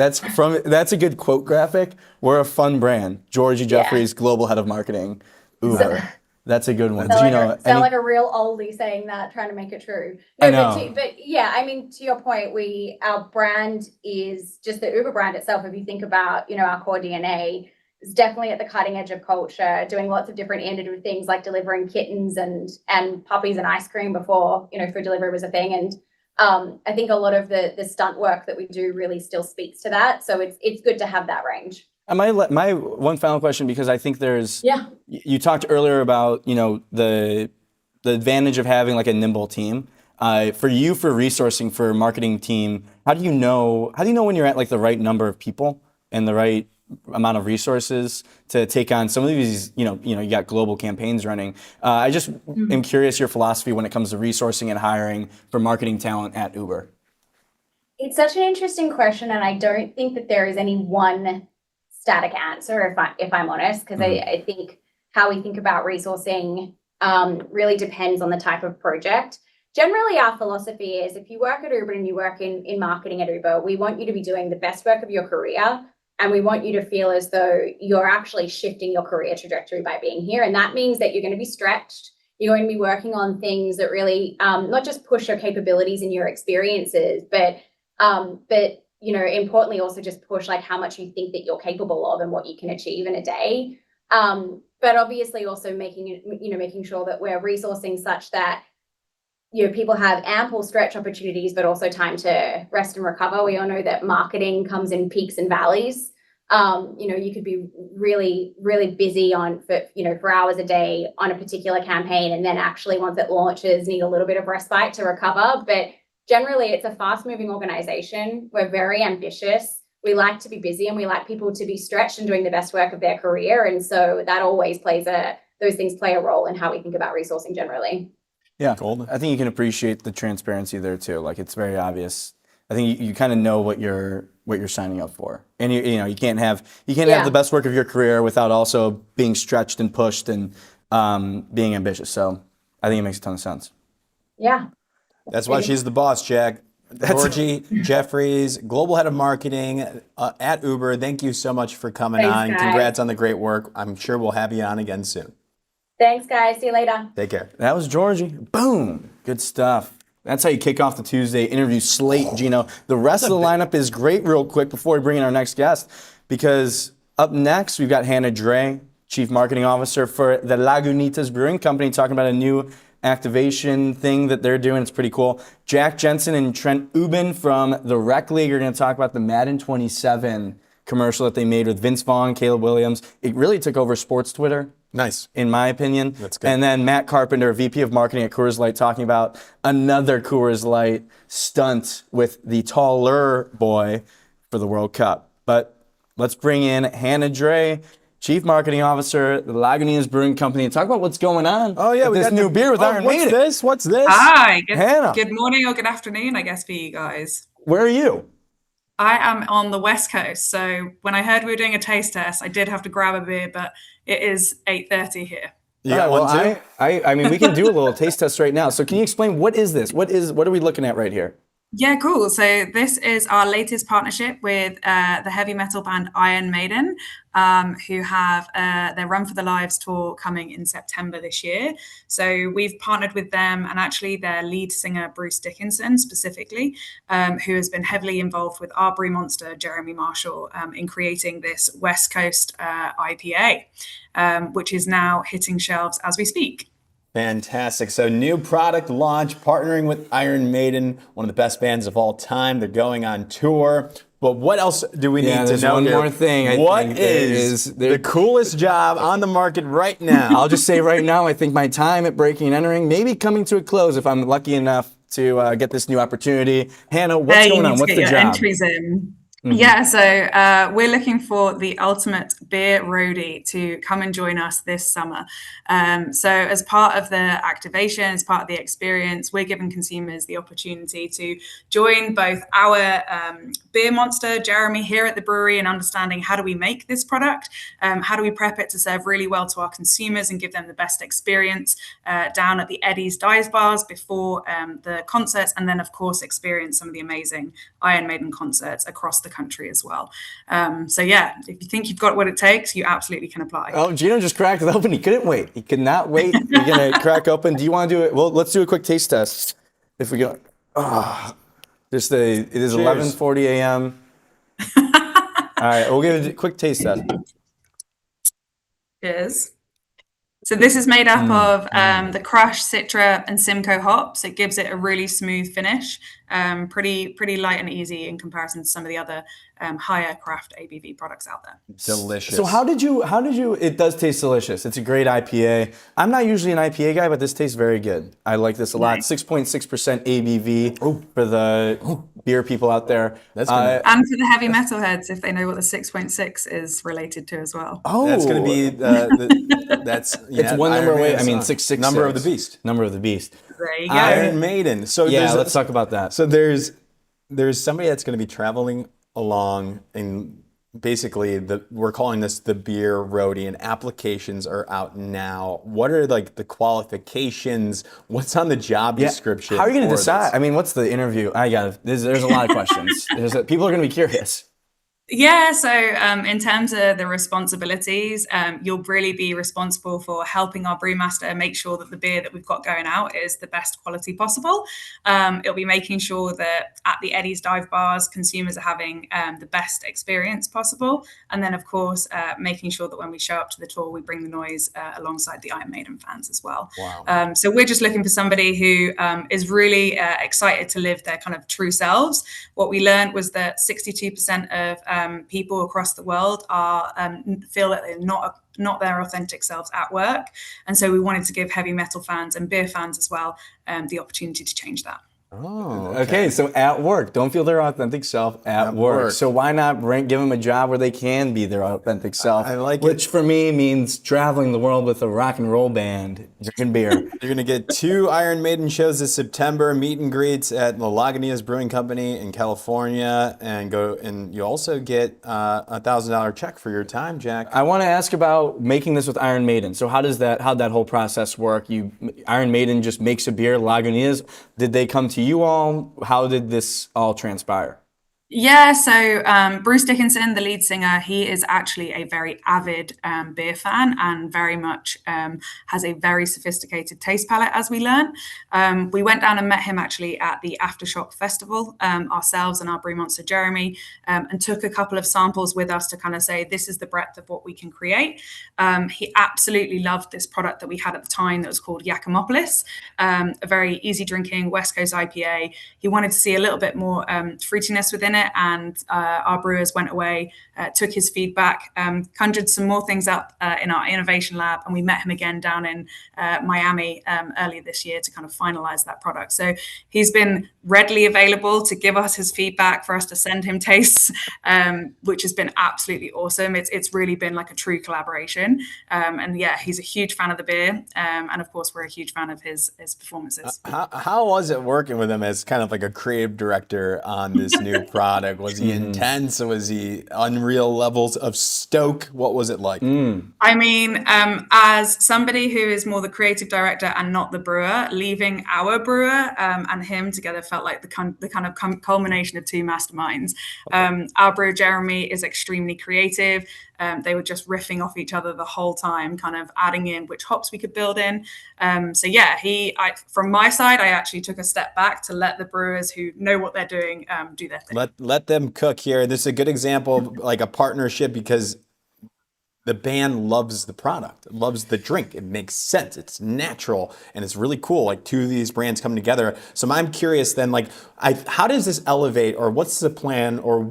a good quote graphic. We're a fun brand. Georgie Jeffries, Global Head of Marketing, Uber. That's a good one. Sound like a real oldie saying that, trying to make it true. No, I know. But yeah, I mean, to your point, our brand is just the Uber brand itself. If you think about, our core DNA, is definitely at the cutting edge of culture, doing lots of different innovative things like delivering kittens and puppies and ice cream before, food delivery was a thing. And I think a lot of the stunt work that we do really still speaks to that. So it's good to have that range. My one final question, because I think there's you talked earlier about the advantage of having like a nimble team. For resourcing for a marketing team, how do you know when you're at like the right number of people and the right amount of resources to take on some of these, you got global campaigns running. I just am curious your philosophy when it comes to resourcing and hiring for marketing talent at Uber. It's such an interesting question, and I don't think that there is any one static answer, if I'm honest, because I think how we think about resourcing really depends on the type of project. Generally, our philosophy is if you work at Uber and you work in marketing at Uber, we want you to be doing the best work of your career, and we want you to feel as though you're actually shifting your career trajectory by being here. And that means that you're going to be stretched. You're going to be working on things that really not just push your capabilities and your experiences, but importantly also just push like how much you think that you're capable of and what you can achieve in a day. But obviously also making sure that we're resourcing such that people have ample stretch opportunities, but also time to rest and recover. We all know that marketing comes in peaks and valleys. You could be really, really busy for hours a day on a particular campaign, and then actually once it launches, need a little bit of respite to recover. But generally, it's a fast-moving organization. We're very ambitious. We like to be busy, and we like people to be stretched and doing the best work of their career. And so that always those things play a role in how we think about resourcing generally. Yeah, I think you can appreciate the transparency there too. Like it's very obvious. I think you kind of know what you're signing up for, and you can't have the best work of your career without also being stretched and pushed and being ambitious. So I think it makes a ton of sense. Yeah, that's why she's the boss, Jack. Georgie Jeffries, Global Head of Marketing at Uber. Thank you so much for coming on. Guys. Congrats on the great work. I'm sure we'll have you on again soon. Thanks, guys. See you later. Take care. That was Georgie. Boom. Good stuff. That's how you kick off the Tuesday interview slate, Gino. The rest of the lineup is great real quick before we bring in our next guest, because up next we've got Hannah Dre, Chief Marketing Officer for the Lagunitas Brewing Company, talking about a new activation thing that they're doing. It's pretty cool. Jack Jensen and Trent Ubin from the Rec League are going to talk about the Madden 27 commercial that they made with Vince Vaughn, Caleb Williams. It really took over sports Twitter. Nice. In my opinion. That's good. And then Matt Carpenter, VP of Marketing at Coors Light, talking about another Coors Light stunt with the TallerBoy for the World Cup. But let's bring in Hannah Dre, Chief Marketing Officer, the Lagunitas Brewing Company, and talk about what's going on with this new beer with Iron Maiden. What's this? Hi. Hannah. Good morning or good afternoon, I guess, for you guys. Where are you? I am on the West Coast, so when I heard we were doing a taste test, I did have to grab a beer, but it is 8:30 here. Yeah, I mean, we can do a little taste test right now. So can you explain, what is this? What are we looking at right here? Yeah, cool. So this is our latest partnership with the heavy metal band Iron Maiden, who have their Run for the Lives tour coming in September this year. So we've partnered with them, and actually their lead singer, Bruce Dickinson, specifically, who has been heavily involved with our brew monster, Jeremy Marshall, in creating this West Coast IPA, which is now hitting shelves as we speak. Fantastic. So new product launch, partnering with Iron Maiden, one of the best bands of all time. They're going on tour. But what else do we need to know? One more thing. What is the coolest job on the market right now? I'll just say right now, I think my time at Breaking and Entering may be coming to a close if I'm lucky enough to get this new opportunity. Hannah, what's going on? What's the job? Entries in. Yeah, so we're looking for the ultimate beer roadie to come and join us this summer. So as part of the activation, as part of the experience, we're giving consumers the opportunity to join both our beer monster, Jeremy, here at the brewery, and understanding how do we make this product, how do we prep it to serve really well to our consumers and give them the best experience down at the Eddie's Dive Bars before the concerts, and then of course experience some of the amazing Iron Maiden concerts across the country as well. So yeah, if you think you've got what it takes, you absolutely can apply. Oh, Gino just cracked it open. He couldn't wait. He could not wait. You're gonna crack open. Do you want to do it? Well, let's do a quick taste test. If we go, it is 11:40 a.m. All right, we'll give it a quick taste test. Cheers. So this is made up of the Crush, Citra, and Simcoe hops. It gives it a really smooth finish, pretty light and easy in comparison to some of the other higher craft ABV products out there. Delicious. So how did you, it does taste delicious. It's a great IPA. I'm not usually an IPA guy, but this tastes very good. I like this a lot. 6.6% ABV for the beer people out there. That's good. And for the heavy metal heads, if they know what the 6.6 is related to as well. Oh, that's going to be it's one number away. I mean, 666. Number of the beast. Number of the beast. There you go. Iron Maiden. So yeah, let's talk about that. So there's there's somebody that's going to be traveling along, and basically we're calling this the beer roadie, and applications are out now. What are like the qualifications? What's on the job description? How are you going to for decide? this? I mean, what's the interview? There's a lot of questions. People are going to be curious. Yeah, so in terms of the responsibilities, you'll really be responsible for helping our brewmaster make sure that the beer that we've got going out is the best quality possible. It'll be making sure that at the Eddie's dive bars, consumers are having the best experience possible. And then, of course, making sure that when we show up to the tour, we bring the noise alongside the Iron Maiden fans as well. Wow. So we're just looking for somebody who is really excited to live their kind of true selves. What we learned was that 62% of people across the world are feel that they're not their authentic selves at work, and so we wanted to give heavy metal fans and beer fans as well the opportunity to change that. Oh, okay. So at work, don't feel their authentic self at work. So why not give them a job where they can be their authentic self? I like which for me means traveling the world with a rock and roll band, drinking beer. You're going to get 2 Iron Maiden shows this September, meet and greets at the Lagunitas Brewing Company in California, and you also get a $1,000 check for your time, Jack. I want to ask about making this with Iron Maiden. So how'd that whole process work? Iron Maiden just makes a beer, Lagunitas. Did they come to you all? How did this all transpire? Yeah, so Bruce Dickinson, the lead singer, he is actually a very avid beer fan and very much has a very sophisticated taste palette, as we learn. We went down and met him actually at the Aftershock Festival, ourselves and our brew monster Jeremy, and took a couple of samples with us to kind of say, this is the breadth of what we can create. He absolutely loved this product that we had at the time that was called Yakimopolis, a very easy drinking West Coast IPA. He wanted to see a little bit more fruitiness within it, and our brewers went away, took his feedback, conjured some more things up in our innovation lab, and we met him again down in Miami earlier this year to kind of finalize that product. So he's been readily available to give us his feedback, for us to send him tastes, which has been absolutely awesome. It's really been like a true collaboration, and yeah, he's a huge fan of the beer, and of course we're a huge fan of his performances. How was it working with him as kind of like a creative director on this new product? Was he intense? Was he unreal levels of stoke? What was it like? I mean, as somebody who is more the creative director and not the brewer, leaving our brewer and him together felt like the kind of culmination of 2 masterminds. Our brewer Jeremy is extremely creative. They were just riffing off each other the whole time, kind of adding in which hops we could build in. So yeah, from my side, I actually took a step back to let the brewers who know what they're doing do their thing. Let them cook here. This is a good example of like a partnership, because the band loves the product, loves the drink. It makes sense. It's natural, and it's really cool. Like 2 of these brands come together. So I'm curious then, like, how does this elevate, or what's the plan, or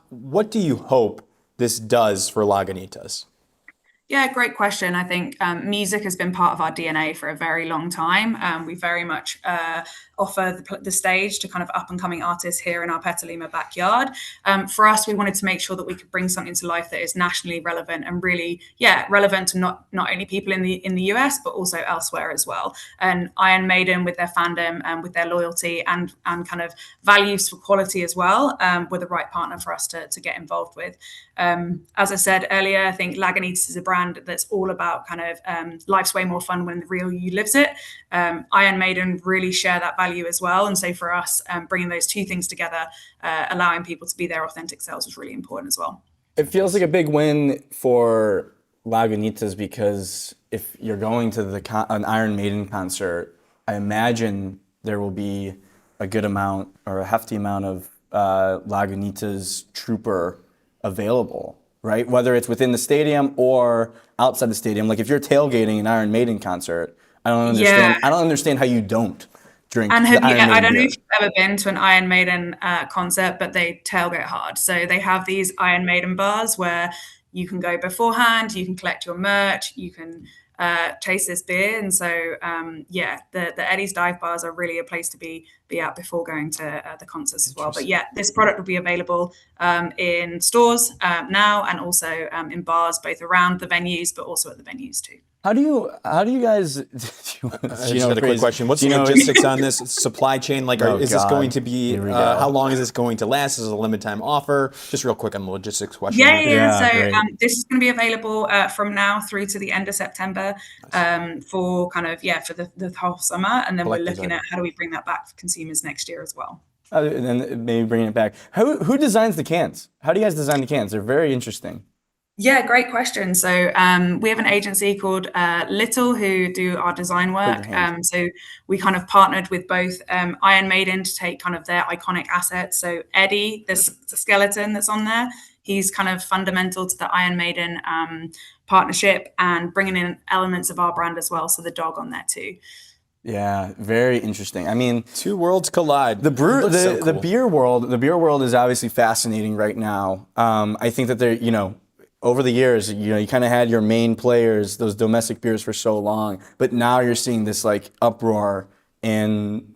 what do you hope this does for Lagunitas? Yeah, great question. I think music has been part of our DNA for a very long time. We very much offer the stage to kind of up and coming artists here in our Petaluma backyard. For us, we wanted to make sure that we could bring something to life that is nationally relevant and really, relevant to not only people in the US, but also elsewhere as well. And Iron Maiden, with their fandom and with their loyalty and kind of values for quality as well, were the right partner for us to get involved with. As I said earlier, I think Lagunitas is a brand that's all about kind of life's way more fun when the real you lives it. Iron Maiden really share that value as well. And so for us, bringing those 2 things together, allowing people to be their authentic selves was really important as well. It feels like a big win for Lagunitas, because if you're going to an Iron Maiden concert, I imagine there will be a good amount or a hefty amount of Lagunitas trooper available, right? Whether it's within the stadium or outside the stadium. Like if you're tailgating an Iron Maiden concert, I don't understand. I don't understand how you don't drink. And I don't know if you've ever been to an Iron Maiden concert, but they tailgate hard. So they have these Iron Maiden bars where you can go beforehand, you can collect your merch, you can taste this beer. And so, the Eddie's dive bars are really a place to be at before going to the concerts as well. But yeah, this product will be available in stores now, and also in bars, both around the venues, but also at the venues too. How do you guys? I just had a quick question. What's the logistics on this supply chain? Like, is this going to be? How long is this going to last? Is it a limited time offer? Just real quick on the logistics question. Yeah. So this is going to be available from now through to the end of September for kind of for the whole summer, and then we're looking at how do we bring that back for consumers next year as well. And then maybe bringing it back. Who designs the cans? How do you guys design the cans? They're very interesting. Yeah, great question. So we have an agency called Little who do our design work. So we kind of partnered with both Iron Maiden to take kind of their iconic assets. So Eddie, the skeleton that's on there, he's kind of fundamental to the Iron Maiden partnership, and bringing in elements of our brand as well. So the dog on there too. Yeah, very interesting. I mean, two worlds collide. The beer world is obviously fascinating right now. I think that they're, over the years, you kind of had your main players, those domestic beers for so long, but now you're seeing this like uproar, and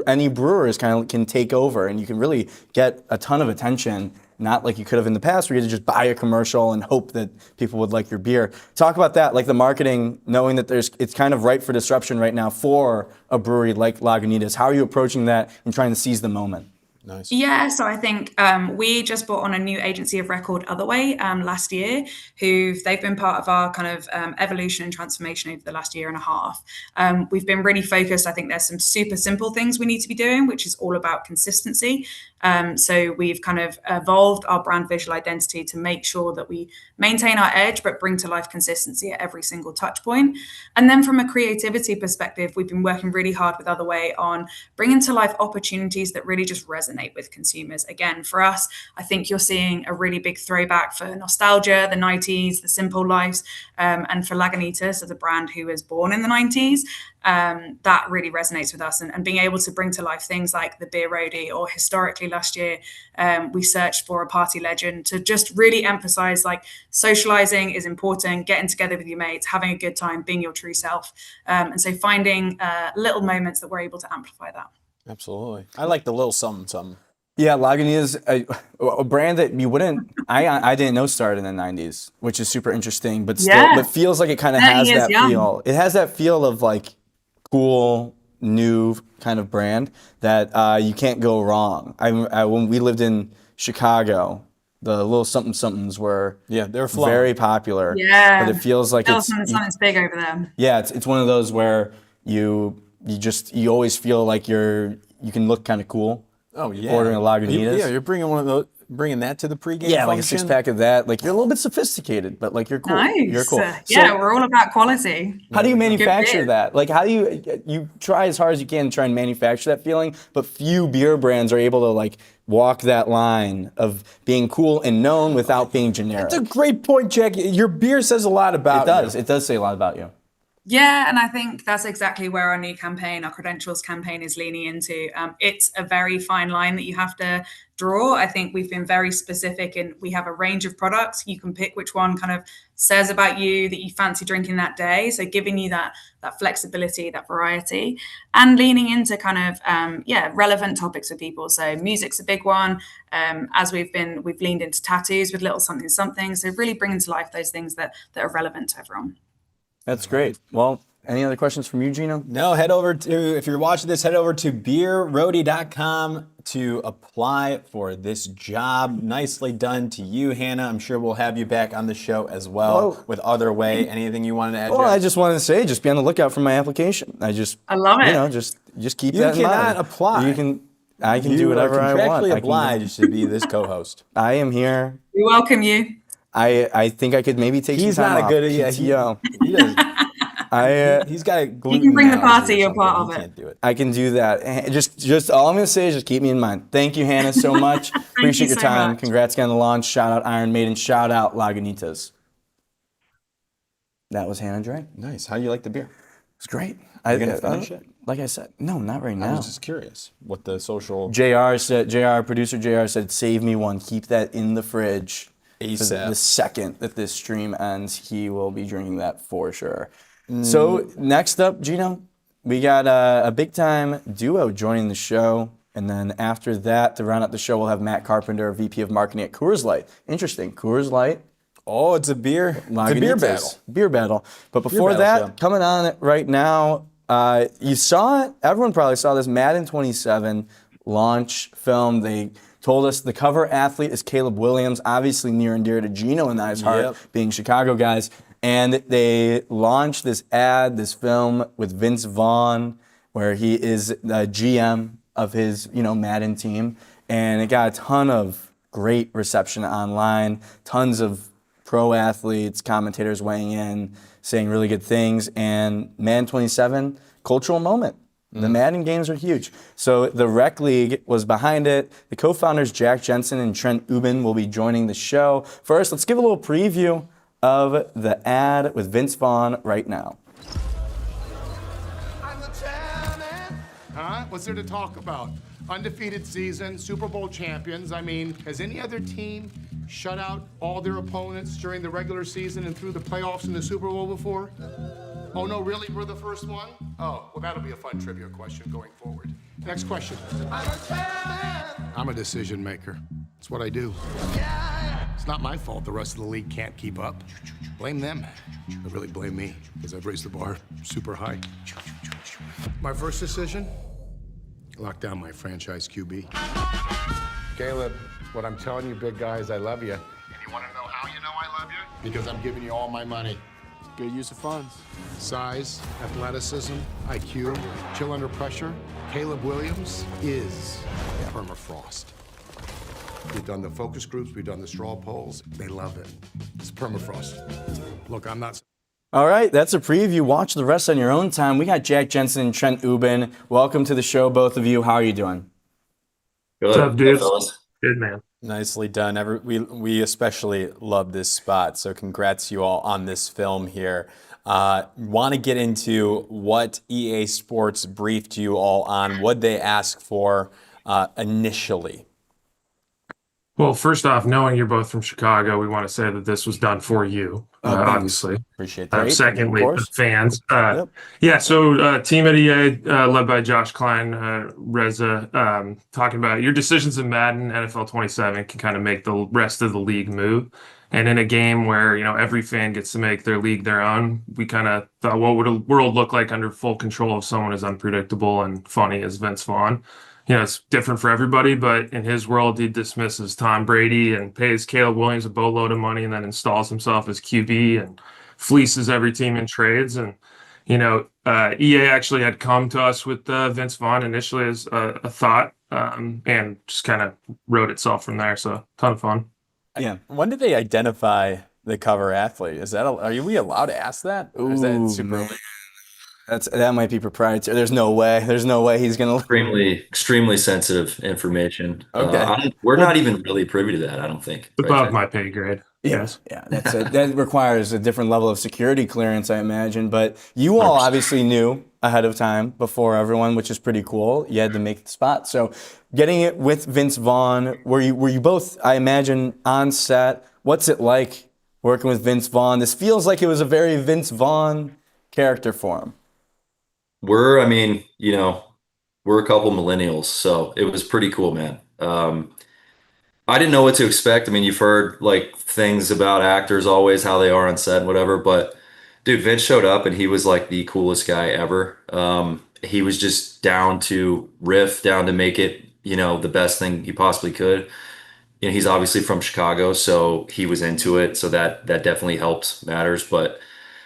any brewers kind of can take over, and you can really get a ton of attention, not like you could have in the past where you had to just buy a commercial and hope that people would like your beer. Talk about that, like the marketing, knowing that it's kind of ripe for disruption right now for a brewery like Lagunitas. How are you approaching that and trying to seize the moment? Nice. Yeah, so I think we just brought on a new agency of record, Other Way, last year, they've been part of our kind of evolution and transformation over the last year and a half. We've been really focused. I think there's some super simple things we need to be doing, which is all about consistency. So we've kind of evolved our brand visual identity to make sure that we maintain our edge, but bring to life consistency at every single touch point. And then from a creativity perspective, we've been working really hard with Other Way on bringing to life opportunities that really just resonate with consumers. Again, for us, I think you're seeing a really big throwback for nostalgia, the 90s, the simple lives, and for Lagunitas as a brand who was born in the 90s, that really resonates with us. And being able to bring to life things like the beer roadie, or historically last year, we searched for a party legend to just really emphasize like socializing is important, getting together with your mates, having a good time, being your true self. And so finding little moments that we're able to amplify that. Absolutely. I like the little something. Yeah, Lagunitas, a brand that you wouldn't, I didn't know started in the 90s, which is super interesting, but still, but feels like it kind of has that feel. It has that feel of like cool, new kind of brand that you can't go wrong. When we lived in Chicago, the little somethings were they're very popular. Yeah, but it feels like something's big over there. Yeah, it's one of those where you always feel like you can look kind of cool. Oh yeah, ordering a Lagunitas. Yeah, you're bringing that to the pregame. Yeah, function. Like a 6-pack of that. Like you're a little bit sophisticated, but like you're cool. Nice. You're cool. Yeah, we're all about quality. How do you manufacture that? Like how do you try as hard as you can to try and manufacture that feeling? But few beer brands are able to like walk that line of being cool and known without being generic. That's a great point, Jack. Your beer says a lot about you. It does say a lot about you. Yeah, and I think that's exactly where our new campaign, our credentials campaign, is leaning into. It's a very fine line that you have to draw. I think we've been very specific, and we have a range of products. You can pick which one kind of says about you that you fancy drinking that day. So giving you that flexibility, that variety, and leaning into kind of relevant topics for people. So music's a big one. As we've leaned into tattoos with little something. So really bringing to life those things that are relevant to everyone. That's great. Well, any other questions from you, Gino? No, if you're watching this, head over to beerroadie.com to apply for this job. Nicely done to you, Hannah. I'm sure we'll have you back on the show as well with Other Way. Anything you wanted to add? Well, I just wanted to say, just be on the lookout for my application. I love it. Just keep that in mind. You cannot apply. I can do whatever I want. You are contractually obliged to be this co-host. I am here. We welcome you. I think I could maybe take some time off. He's not a good PTO. He does. He's got a gluten. You can bring the party. You're part of it. Can't do it. I can do that. Just all I'm gonna say is just keep me in mind. Thank you, Hannah, so much. Appreciate your time. Much. Congrats again on the launch. Shout out Iron Maiden. Shout out Lagunitas. That was Hannah Dre. Nice. How do you like the beer? It's great. Are you gonna finish it? Like I said, no, not right now. I was just curious what the social. Producer JR said, save me one. Keep that in the fridge. ASAP. The second that this stream ends, he will be drinking that for sure. So next up, Gino, we got a big time duo joining the show. And then after that, to round out the show, we'll have Matt Carpenter, VP of Marketing at Coors Light. Interesting. Coors Light Oh, it's a beer. It's a beer Lagunitas. battle. Beer battle. But before battle that, show. coming on it right now, you saw it. Everyone probably saw this Madden 27 launch film. They told us the cover athlete is Caleb Williams, obviously near and dear to Gino and I's heart, being Chicago guys. And they launched this ad, this film with Vince Vaughn, where he is the GM of his, Madden team. And it got a ton of great reception online, tons of pro athletes, commentators weighing in, saying really good things. And Madden 27, cultural moment. The Madden games are huge. So the Rec League was behind it. The co-founders Jack Jensen and Trent Ubben will be joining the show. First, let's give a little preview of the ad with Vince Vaughn right now. I'm the champion. Huh? What's there to talk about? Undefeated season, Super Bowl champions. I mean, has any other team shut out all their opponents during the regular season and through the playoffs in the Super Bowl before? Oh, no, really? We're the first one? Oh, well, that'll be a fun trivia question going forward. Next question. I'm a decision maker. It's what I do. It's not my fault the rest of the league can't keep up. Blame them. But really blame me, because I've raised the bar super high. My first decision? Lock down my franchise QB. Caleb, what I'm telling you, big guy, is I love you. And you want to know how you know I love you? Because I'm giving you all my money. Good use of funds. Size, athleticism, IQ, chill under pressure. Caleb Williams is permafrost. We've done the focus groups, we've done the straw polls. They love it. It's permafrost. Look, I'm not... All right, that's a preview. Watch the rest on your own time. We got Jack Jensen and Trent Ubben. Welcome to the show, both of you. How are you doing? Good. What's up, dude? fellas. Good, man. Nicely done. We especially love this spot, so congrats you all on this film here. Want to get into what EA Sports briefed you all on, what they asked for initially. Well, first off, knowing you're both from Chicago, we want to say that this was done for you, obviously. Appreciate that. Secondly, Of the course. fans. Yep. Yeah, so team at EA, led by Josh Klein, Reza, talking about your decisions in Madden NFL 27 can kind of make the rest of the league move. And in a game where, every fan gets to make their league their own, we kind of thought, what would a world look like under full control of someone as unpredictable and funny as Vince Vaughn? It's different for everybody, but in his world, he dismisses Tom Brady and pays Caleb Williams a boatload of money and then installs himself as QB and fleeces every team in trades. And, EA actually had come to us with Vince Vaughn initially as a thought and just kind of wrote itself from there. So, ton of fun. Yeah. When did they identify the cover athlete? Are we allowed to ask that? Or is that Ooh, super man. That might be proprietary. There's no way he's gonna. Extremely sensitive information. Okay. We're not even really privy to that, I don't think. It's above my pay grade. Yes. Yeah, that requires a different level of security clearance, I imagine. But you all obviously knew ahead of time before everyone, which is pretty cool. You had to make the spot. So, getting it with Vince Vaughn, were you both, I imagine, on set? What's it like working with Vince Vaughn? This feels like it was a very Vince Vaughn character for him. We're a couple millennials, so it was pretty cool, man. I didn't know what to expect. I mean, you've heard like things about actors always, how they are on set and whatever, but dude, Vince showed up and he was like the coolest guy ever. He was just down to riff, down to make it, the best thing he possibly could. He's obviously from Chicago, so he was into it. So that definitely helped matters. But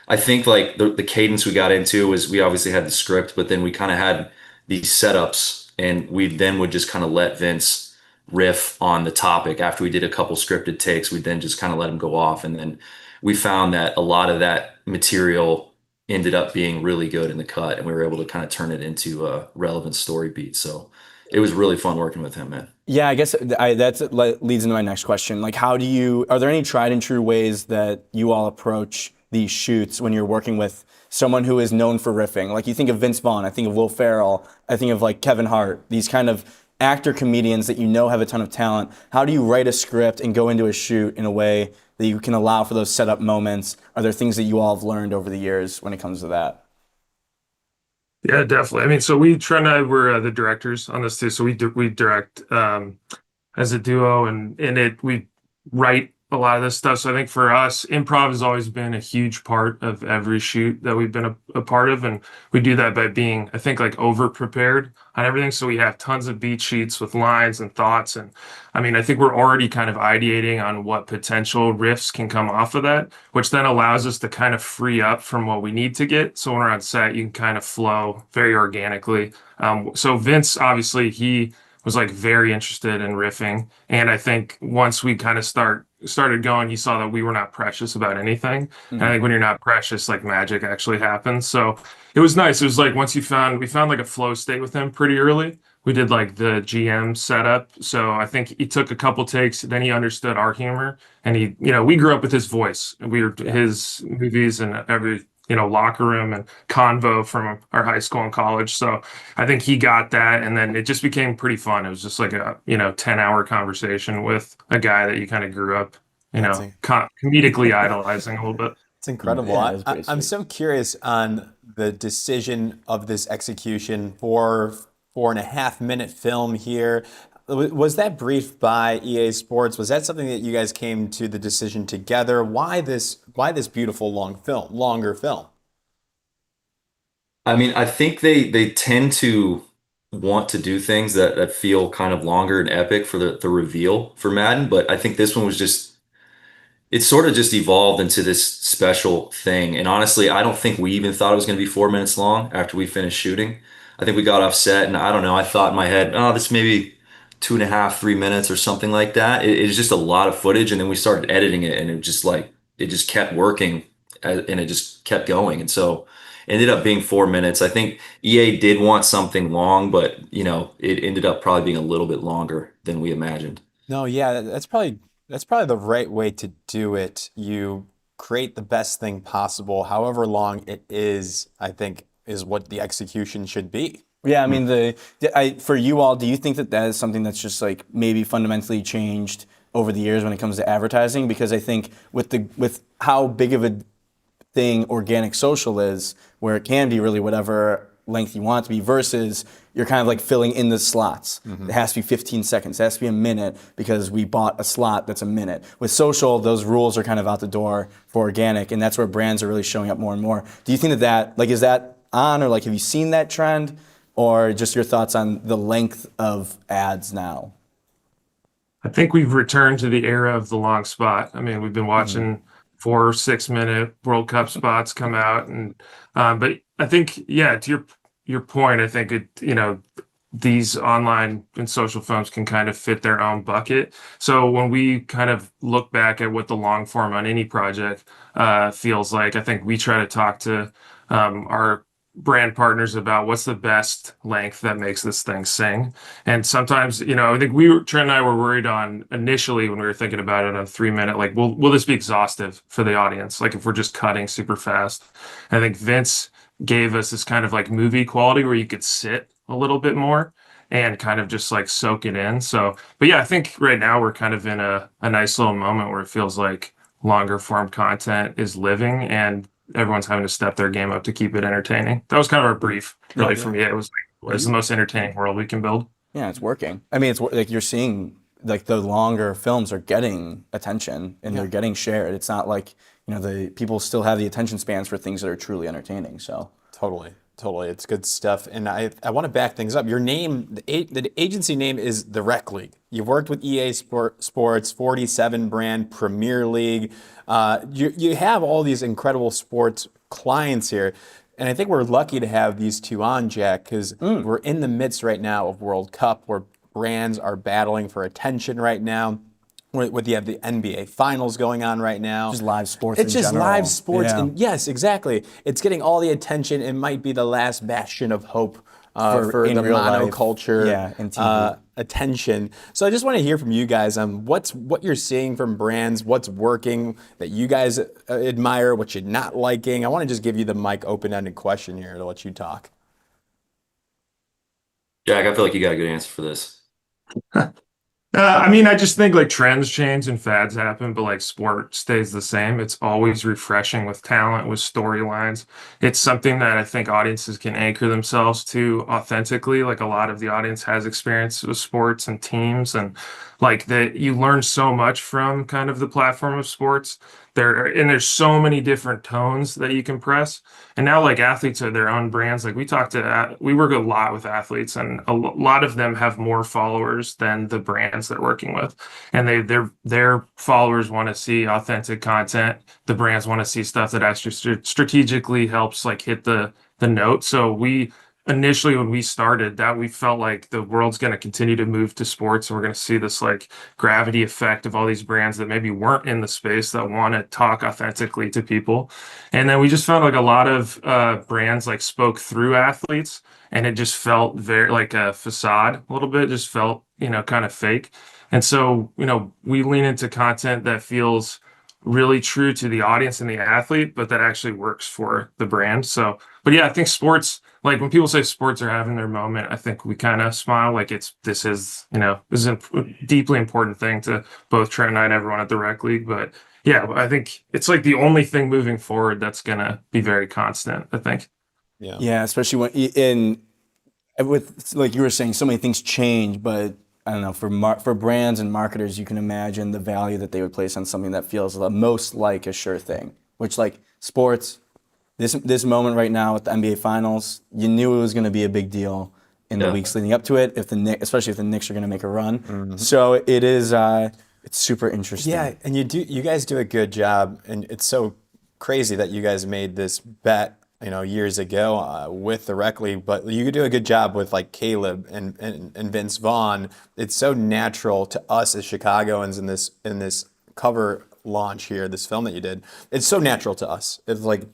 I think like the cadence we got into was we obviously had the script, but then we kind of had these setups and we then would just kind of let Vince riff on the topic. After we did a couple scripted takes, we then just kind of let him go off. And then we found that a lot of that material ended up being really good in the cut and we were able to kind of turn it into a relevant story beat. So it was really fun working with him, man. Yeah, I guess that leads into my next question. Like, are there any tried and true ways that you all approach these shoots when you're working with someone who is known for riffing? Like, you think of Vince Vaughn, I think of Will Ferrell, I think of like Kevin Hart, these kind of actor comedians that have a ton of talent. How do you write a script and go into a shoot in a way that you can allow for those setup moments? Are there things that you all have learned over the years when it comes to that? Yeah, definitely. I mean, so Trent and I were the directors on this too. So we direct as a duo, and in it we write a lot of this stuff. So I think for us, improv has always been a huge part of every shoot that we've been a part of. And we do that by being, I think, like over prepared on everything. So we have tons of beat sheets with lines and thoughts. And I mean, I think we're already kind of ideating on what potential riffs can come off of that, which then allows us to kind of free up from what we need to get. So when we're on set, you can kind of flow very organically. So Vince, obviously, he was like very interested in riffing. And I think once we kind of started going, he saw that we were not precious about anything. And I think when you're not precious, like magic actually happens. So it was nice. It was like once we found like a flow state with him pretty early. We did like the GM setup. So I think he took a couple takes, then he understood our humor. And he, we grew up with his voice. We were his movies and every locker room and convo from our high school and college. So I think he got that. And then it just became pretty fun. It was just like a, 10-hour conversation with a guy that you kind of grew up, comedically idolizing a little bit. It's incredible. Yeah, I'm so curious on the decision of this execution for 4.5-minute film here. Was that briefed by EA Sports? Was that something that you guys came to the decision together? Why this beautiful longer film? I mean, I think they tend to want to do things that feel kind of longer and epic for the reveal for Madden, but I think this one was just it sort of just evolved into this special thing. And honestly, I don't think we even thought it was going to be 4 minutes long after we finished shooting. I think we got off set and I don't know, I thought in my head, oh, this may be 2.5, 3 minutes or something like that. It's just a lot of footage. And then we started editing it and it just kept working and it just kept going. And so it ended up being 4 minutes. I think EA did want something long, but it ended up probably being a little bit longer than we imagined. No, yeah, that's probably the right way to do it. You create the best thing possible, however long it is, I think, is what the execution should be. Yeah, I mean, for you all, do you think that is something that's just like maybe fundamentally changed over the years when it comes to advertising? Because I think with how big of a thing organic social is, where it can be really whatever length you want it to be versus you're kind of like filling in the slots. It has to be 15 seconds, it has to be a minute because we bought a slot that's a minute. With social, those rules are kind of out the door for organic, and that's where brands are really showing up more and more. Do you think that is that on, or like have you seen that trend, or just your thoughts on the length of ads now? I think we've returned to the era of the long spot. I mean, we've been watching 4 or 6 minute World Cup spots come out, and but I think, yeah, to your point, I think these online and social films can kind of fit their own bucket. So when we kind of look back at what the long form on any project feels like, I think we try to talk to our brand partners about what's the best length that makes this thing sing. And sometimes, I think Trent and I were worried on initially when we were thinking about it on 3 minute, like, will this be exhaustive for the audience? Like if we're just cutting super fast. I think Vince gave us this kind of like movie quality where you could sit a little bit more and kind of just like soak it in. So, but yeah, I think right now we're kind of in a nice little moment where it feels like longer form content is living and everyone's having to step their game up to keep it entertaining. That was kind of our brief, really, for me. It was like, it's the most entertaining world we can build. Yeah, it's working. I mean, it's like you're seeing like the longer films are getting attention and they're getting shared. It's not like, the people still have the attention spans for things that are truly entertaining. So Totally. It's good stuff. And I want to back things up. Your name, the agency name is the Rec League. You've worked with EA Sports, 47 brand, Premier League. You have all these incredible sports clients here. And I think we're lucky to have these two on, Jack, because we're in the midst right now of World Cup where brands are battling for attention right now. You have the NBA Finals going on right now. Just live sports. It's just general. live sports. Yeah. And yes, exactly. It's getting all the attention. It might be the last bastion of hope for the monoculture and TV. Attention. So I just want to hear from you guys on what you're seeing from brands, what's working that you guys admire, what you're not liking. I want to just give you the mic open-ended question here to let you talk. Jack, I feel like you got a good answer for this. I mean, I just think like trends change and fads happen, but like sport stays the same. It's always refreshing with talent, with storylines. It's something that I think audiences can anchor themselves to authentically. Like a lot of the audience has experience with sports and teams, and like that you learn so much from kind of the platform of sports. There's so many different tones that you can press. And now like athletes are their own brands. Like we work a lot with athletes, and a lot of them have more followers than the brands they're working with. And their followers want to see authentic content. The brands want to see stuff that actually strategically helps like hit the note. So we initially when we started that we felt like the world's going to continue to move to sports, and we're going to see this like gravity effect of all these brands that maybe weren't in the space that want to talk authentically to people. And then we just found like a lot of brands like spoke through athletes, and it just felt very like a facade a little bit, just felt, kind of fake. And so, we lean into content that feels really true to the audience and the athlete, but that actually works for the brand. So, but yeah, I think sports, like when people say sports are having their moment, I think we kind of smile like this is a deeply important thing to both Trent and I and everyone at the rec league. But yeah, I think it's like the only thing moving forward that's gonna be very constant, I think. Yeah, especially with like you were saying, so many things change, but I don't know, for brands and marketers, you can imagine the value that they would place on something that feels the most like a sure thing, which like sports, this moment right now with the NBA Finals, you knew it was going to be a big deal in the weeks leading up to it, especially if the Knicks are going to make a run. Mm-hmm. So it is, it's super interesting. Yeah, and you guys do a good job, and it's so crazy that you guys made this bet years ago with the rec league, but you do a good job with like Caleb and Vince Vaughn. It's so natural to us as Chicagoans in this cover launch here, this film that you did. It's so natural to us. It's like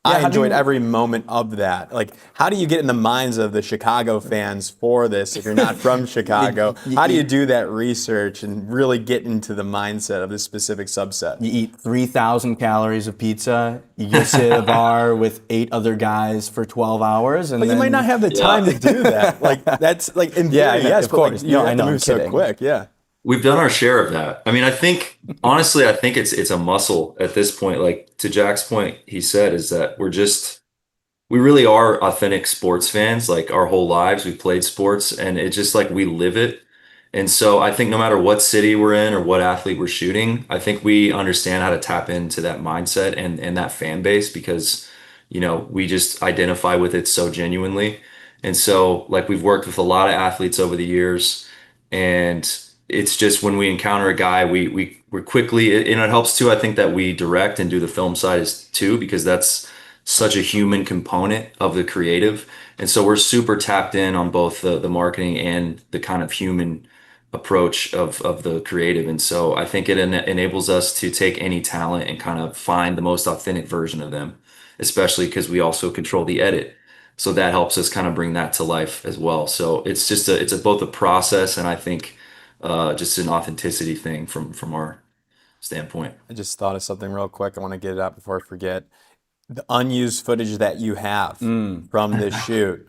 I enjoyed every moment of that. Like, how do you get in the minds of the Chicago fans for this if you're not from Chicago? How do you do that research and really get into the mindset of this specific subset? You eat 3,000 calories of pizza. You go sit at a bar with 8 other guys for 12 hours, and but you might not have the time to do that. Like that's like in theory, yes, of course. You have to move so quick. Yeah. We've done our share of that. I mean, honestly, I think it's a muscle at this point. Like to Jack's point, he said is that we really are authentic sports fans. Like our whole lives, we've played sports, and it's just like we live it. And so I think no matter what city we're in or what athlete we're shooting, I think we understand how to tap into that mindset and that fan base because, we just identify with it so genuinely. And so like we've worked with a lot of athletes over the years, and it's just when we encounter a guy, we're quickly, and it helps too, I think, that we direct and do the film side too, because that's such a human component of the creative. And so we're super tapped in on both the marketing and the kind of human approach of the creative. And so I think it enables us to take any talent and kind of find the most authentic version of them, especially because we also control the edit. So that helps us kind of bring that to life as well. So it's just both a process and I think just an authenticity thing from our standpoint. I just thought of something real quick. I want to get it out before I forget. The unused footage that you have from this shoot.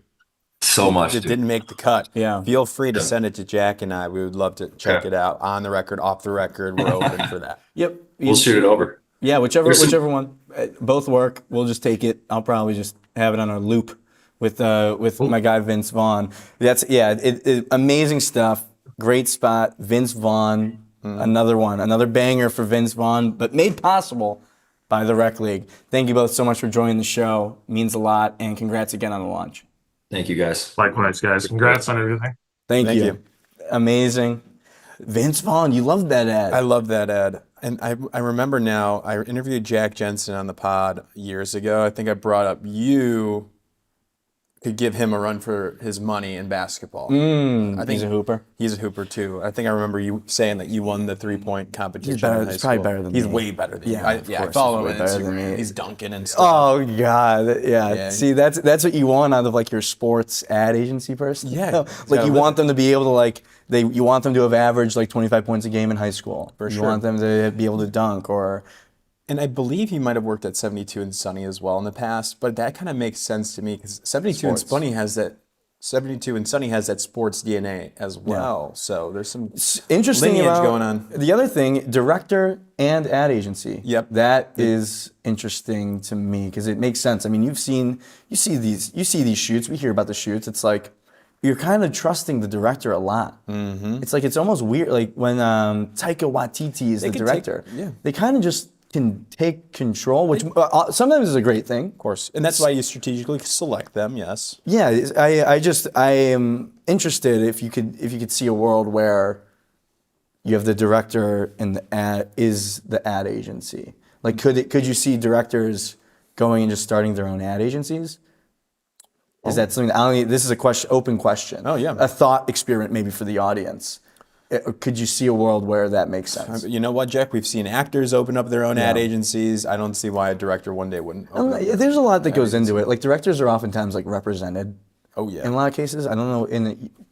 So much. It didn't make the cut. Yeah. Feel free to send it to Jack and I. We would love to check it out. On the record, off the record, we're open for that. Yep. We'll shoot it over. Yeah, whichever one. Both work. We'll just take it. I'll probably just have it on our loop with my guy Vince Vaughn. Amazing stuff. Great spot, Vince Vaughn, another banger for Vince Vaughn, but made possible by the Rec League. Thank you both so much for joining the show. It means a lot, and congrats again on the launch. Thank you, guys. Likewise, guys. Congrats on everything. Thank you. Amazing. Vince Vaughn, you loved that ad. I love that ad. And I remember now, I interviewed Jack Jensen on the pod years ago. I think I brought up you could give him a run for his money in basketball. I think he's a hooper. He's a hooper too. I think I remember you saying that you won the 3-point competition. He's probably better than me. He's way better than you. I follow him on Instagram. He's dunking and stuff. Oh God, yeah. See, that's what you want out of like your sports ad agency person. Yeah, like you want them to be able to like you want them to have averaged like 25 points a game in high school. For sure. You want them to be able to dunk or. And I believe he might have worked at 72 and Sunny as well in the past, but that kind of makes sense to me because 72 and Sunny has that 72, and Sonny has that sports DNA as well. So there's some Interesting lineage about, going on. The other thing, director and ad agency. Yep. That is interesting to me because it makes sense. I mean, you see these shoots. We hear about the shoots. It's like you're kind of trusting the director a lot. Mm-hmm. It's like it's almost weird. Like when Taika Waititi is the director, they kind of just can take control, which sometimes is a great thing. Of course. And that's why you strategically select them, yes. Yeah, I am interested if you could see a world where you have the director and the ad agency. Like could you see directors going and just starting their own ad agencies? Is that something this is a open question. Oh yeah. A thought experiment maybe for the audience. Could you see a world where that makes sense? You know what, Jack? We've seen actors open up their own ad agencies. I don't see why a director one day wouldn't open up there's a lot that goes into it. Like directors are oftentimes like represented. Oh yeah. In a lot of cases, I don't know.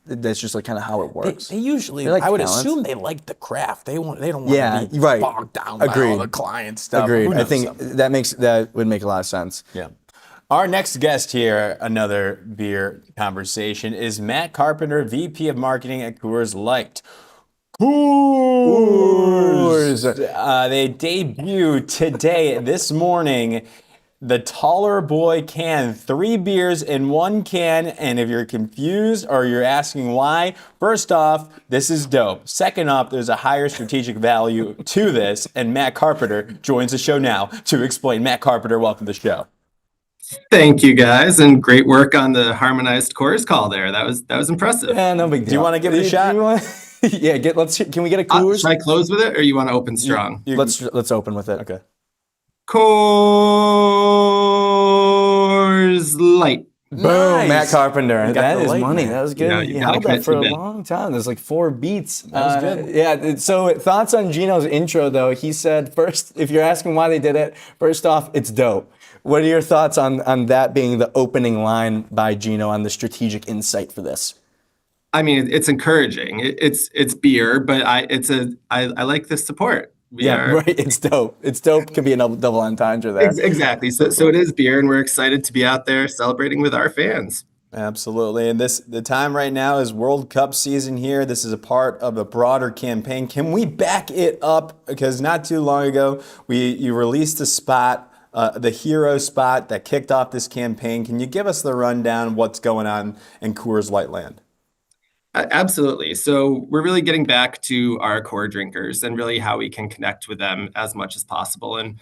That's just like kind of how it works. They usually, like I would talent. assume they like the craft. They don't want to be bogged down by all the client stuff. Agreed. I think that would make a lot of sense. Yeah. Our next guest here, another beer conversation, is Matt Carpenter, VP of Marketing at Coors Light. Coors. They debuted today, this morning, the TallerBoy can. 3 beers in 1 can. And if you're confused or you're asking why, first off, this is dope. Second off, there's a higher strategic value to this. And Matt Carpenter joins the show now to explain. Matt Carpenter, welcome to the show. Thank you guys, and great work on the harmonized chorus call there. That was impressive. Yeah, no big deal. Do you want to give it a shot? Yeah, can we get a Coors? Should I close with it, or you want to open strong? Let's open with it. Okay. Coors Light. Boom, Nice. Matt Carpenter. That is light, money. man. That was good. Yeah, You you held gotta that for a commit to that. long time. There's like 4 beats. That was good. Yeah. So thoughts on Gino's intro though? He said first, if you're asking why they did it, first off, it's dope. What are your thoughts on that being the opening line by Gino on the strategic insight for this? I mean, it's encouraging. It's beer, but I like the support. Right. It's dope. It's dope. Could be a double entendre there. Exactly. So it is beer, and we're excited to be out there celebrating with our fans. Absolutely. And the time right now is World Cup season here. This is a part of a broader campaign. Can we back it up? Because not too long ago, you released a spot, the hero spot that kicked off this campaign. Can you give us the rundown of what's going on in Coors Light Land? Absolutely. So we're really getting back to our core drinkers and really how we can connect with them as much as possible. And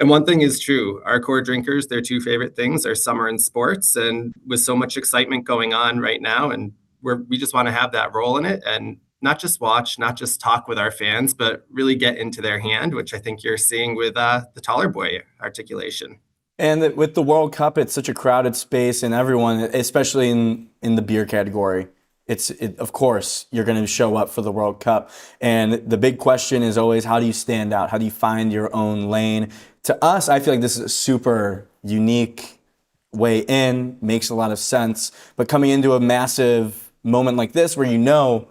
one thing is true, our core drinkers, their 2 favorite things are summer and sports. And with so much excitement going on right now, and we just want to have that role in it and not just watch, not just talk with our fans, but really get into their hand, which I think you're seeing with the TallerBoy articulation. And with the World Cup, it's such a crowded space, and everyone, especially in the beer category, of course, you're going to show up for the World Cup. And the big question is always, how do you stand out? How do you find your own lane? To us, I feel like this is a super unique way in, makes a lot of sense. But coming into a massive moment like this, where you know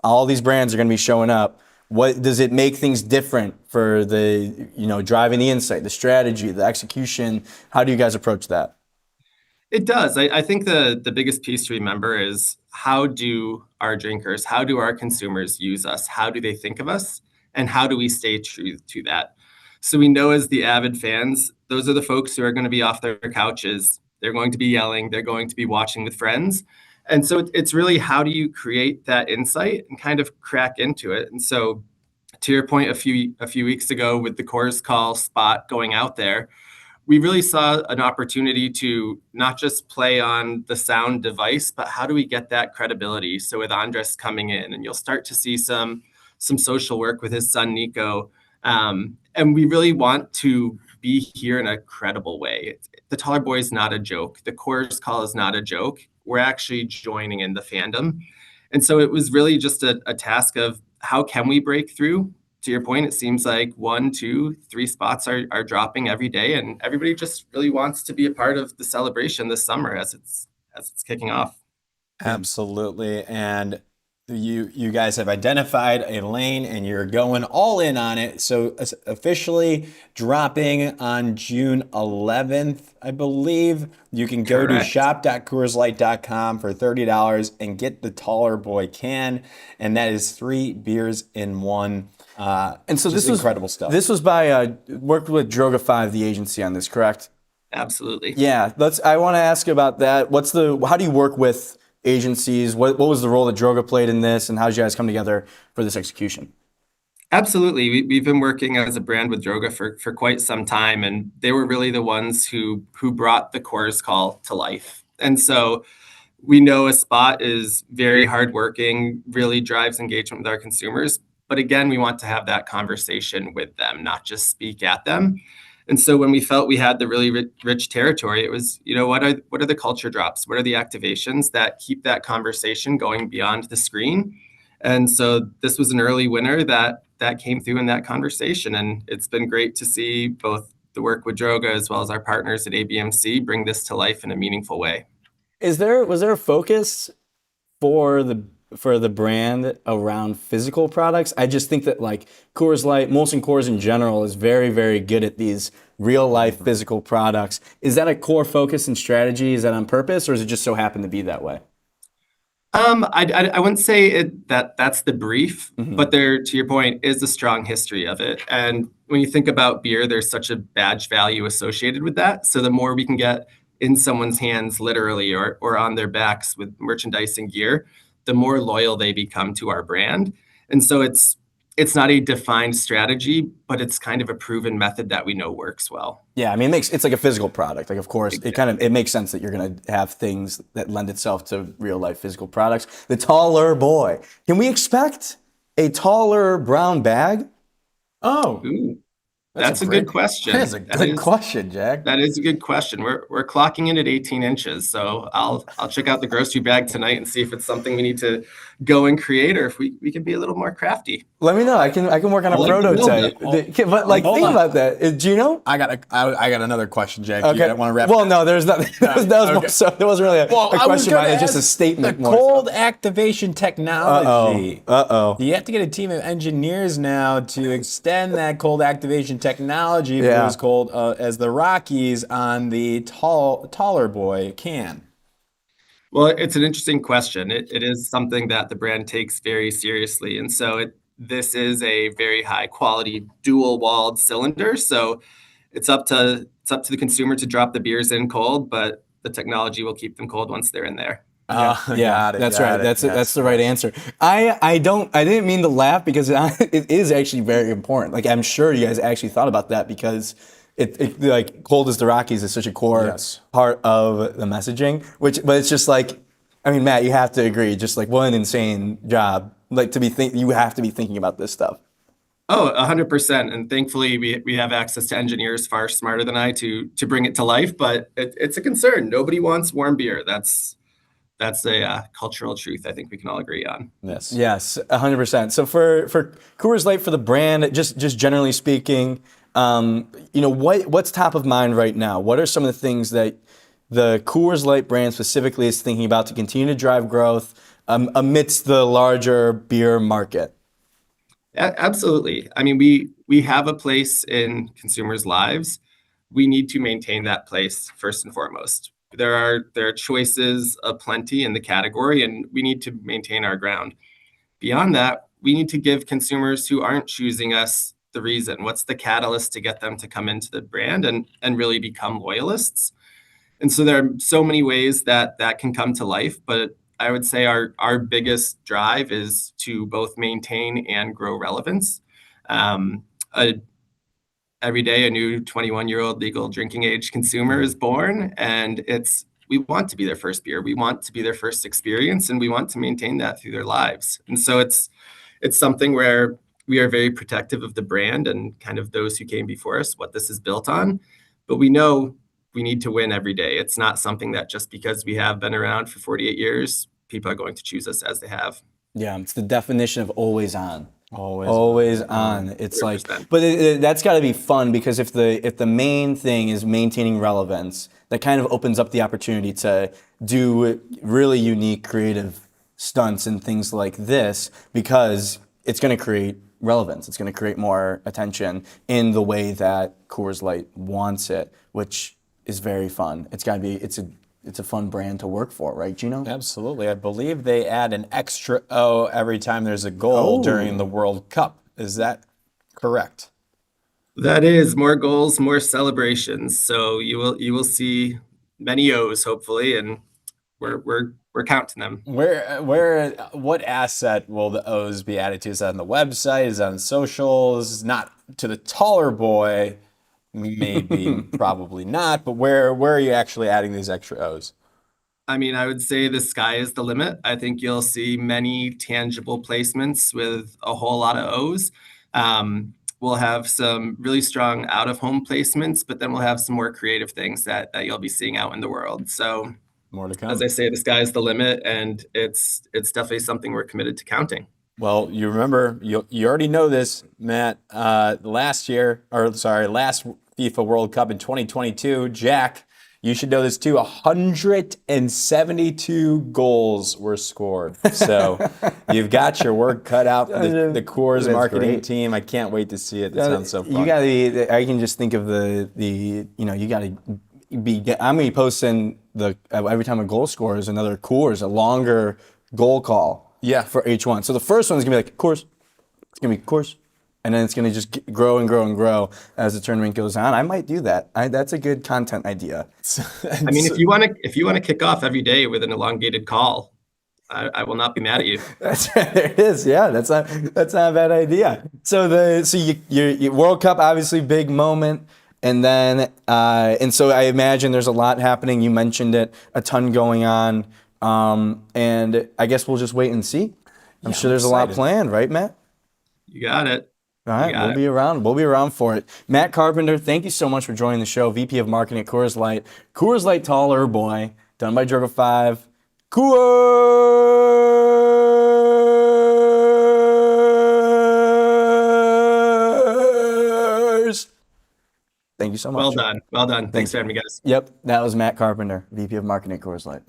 all these brands are going to be showing up, what does it make things different for the, driving the insight, the strategy, the execution? How do you guys approach that? It does. I think the biggest piece to remember is, how do our drinkers, how do our consumers use us? How do they think of us? And how do we stay true to that? So we know as the avid fans, those are the folks who are going to be off their couches. They're going to be yelling. They're going to be watching with friends. And so it's really, how do you create that insight and kind of crack into it? And so to your point, a few weeks ago with the Coors call spot going out there, we really saw an opportunity to not just play on the sound device, but how do we get that credibility? So with Andres coming in, and you'll start to see some social work with his son, Nico. And we really want to be here in a credible way. The TallerBoy is not a joke. The Coors call is not a joke. We're actually joining in the fandom. And so it was really just a task of, how can we break through? To your point, it seems like 1, 2, 3 spots are dropping every day, and everybody just really wants to be a part of the celebration this summer as it's kicking off. Absolutely. And You guys have identified a lane and you're going all in on it. So it's officially dropping on June 11th, I believe. You can go to shop.coorslight.com for $30 and get the TallerBoy can, and that is 3 beers in one. And so this was incredible stuff. This was by worked with Droga 5, the agency, on this, correct? Absolutely. Yeah. I want to ask about that. How do you work with agencies? What was the role that Droga played in this, and how did you guys come together for this execution? Absolutely. We've been working as a brand with Droga for quite some time, and they were really the ones who brought the Coors call to life. And so we know a spot is very hardworking, really drives engagement with our consumers. But again, we want to have that conversation with them, not just speak at them. And so when we felt we had the really rich territory, it was, what are the culture drops? What are the activations that keep that conversation going beyond the screen? And so this was an early winner that came through in that conversation. And it's been great to see both the work with Droga as well as our partners at ABMC bring this to life in a meaningful way. Was there a focus for the brand around physical products? I just think that like Coors Light, Molson Coors in general, is very, very good at these real life physical products. Is that a core focus and strategy? Is that on purpose, or does it just so happen to be that way? I wouldn't say that's the brief, but there, to your point, is a strong history of it. And when you think about beer, there's such a badge value associated with that. So the more we can get in someone's hands, literally, or on their backs with merchandise and gear, the more loyal they become to our brand. And so it's not a defined strategy, but it's kind of a proven method that we know works well. Yeah, I mean, it's like a physical product. Like, of course, exactly. It makes sense that you're going to have things that lend itself to real life physical products. The TallerBoy. Can we expect a taller brown bag? Oh. Ooh. That's a good question. That is a good question, Jack. That is a good question. We're clocking in at 18 inches, so I'll check out the grocery bag tonight and see if it's something we need to go and create, or if we can be a little more crafty. Let me know. I can work on a prototype. But think about that. Do you know? I got another question, Jack. Okay. You want to wrap? Well, no, there's nothing. There wasn't really a question about it. It's just a statement. The cold activation technology. Uh-oh. You have to get a team of engineers now to extend that cold activation technology for as cold as the Rockies on the TallerBoy can. Well, it's an interesting question. It is something that the brand takes very seriously, and so this is a very high quality dual-walled cylinder. So it's up to the consumer to drop the beers in cold, but the technology will keep them cold once they're in there. That's right. That's the right answer. I didn't mean to laugh because it is actually very important. Like, I'm sure you guys actually thought about that because it like cold as the Rockies is such a core part of the messaging. But it's just like, I mean, Matt, you have to agree. Just like, what an insane job. Like, you have to be thinking about this stuff. Oh, 100%. And thankfully, we have access to engineers far smarter than I to bring it to life. But it's a concern. Nobody wants warm beer. That's a cultural truth I think we can all agree on. Yes, 100%. So for Coors Light, for the brand, just generally speaking, what's top of mind right now? What are some of the things that the Coors Light brand specifically is thinking about to continue to drive growth amidst the larger beer market? Absolutely. I mean, we have a place in consumers' lives. We need to maintain that place first and foremost. There are choices aplenty in the category, and we need to maintain our ground. Beyond that, we need to give consumers who aren't choosing us the reason. What's the catalyst to get them to come into the brand and really become loyalists? And so there are so many ways that can come to life, but I would say our biggest drive is to both maintain and grow relevance. Every day, a new 21-year-old legal drinking age consumer is born, and we want to be their first beer. We want to be their first experience, and we want to maintain that through their lives. And so it's something where we are very protective of the brand and kind of those who came before us, what this is built on. But we know we need to win every day. It's not something that just because we have been around for 48 years, people are going to choose us as they have. Yeah, it's the definition of always on. Always on. It's 100%. Like, but that's got to be fun because if the main thing is maintaining relevance, that kind of opens up the opportunity to do really unique, creative stunts and things like this because it's going to create relevance. It's going to create more attention in the way that Coors Light wants it, which is very fun. It's got to be, it's a fun brand to work for, right, Gino? Absolutely. I believe they add an extra O every time there's a goal during the World Cup. Is that correct? That is more goals, more celebrations. So you will see many O's hopefully, and we're counting them. What asset will the O's be added to? Is that on the website? Is that on socials? Not to the TallerBoy, maybe, probably not. But where are you actually adding these extra O's? I mean, I would say the sky is the limit. I think you'll see many tangible placements with a whole lot of O's. We'll have some really strong out-of-home placements, but then we'll have some more creative things that you'll be seeing out in the world. So more to come. As I say, the sky is the limit, and it's definitely something we're committed to counting. Well, you remember, you already know this, Matt. Last FIFA World Cup in 2022, Jack, you should know this too. 172 goals were scored. So you've got your work cut out for the Coors marketing team. I can't wait to see it. It sounds so fun. You gotta. I can just think of you gotta be. I'm gonna be posting every time a goal scores another Coors, a longer goal call. Yeah. For each one. So the first one is gonna be like Coors. It's gonna be Coors. And then it's going to just grow and grow and grow as the tournament goes on. I might do that. That's a good content idea. I mean, if you want to kick off every day with an elongated call, I will not be mad at you. There it is. Yeah, that's not a bad idea. So your World Cup, obviously big moment, and then and so I imagine there's a lot happening. You mentioned it, a ton going on, and I guess we'll just wait and see. I'm sure there's a lot planned, right, Matt? You got it. All right, we'll be around. We'll be around for it. Matt Carpenter, thank you so much for joining the show. VP of Marketing at Coors Light. Coors Light TallerBoy, done by Drogo 5. Coors! Thank you so much. Well done. Well done. Thanks for having me, guys. Yep, that was Matt Carpenter, VP of Marketing at Coors Light.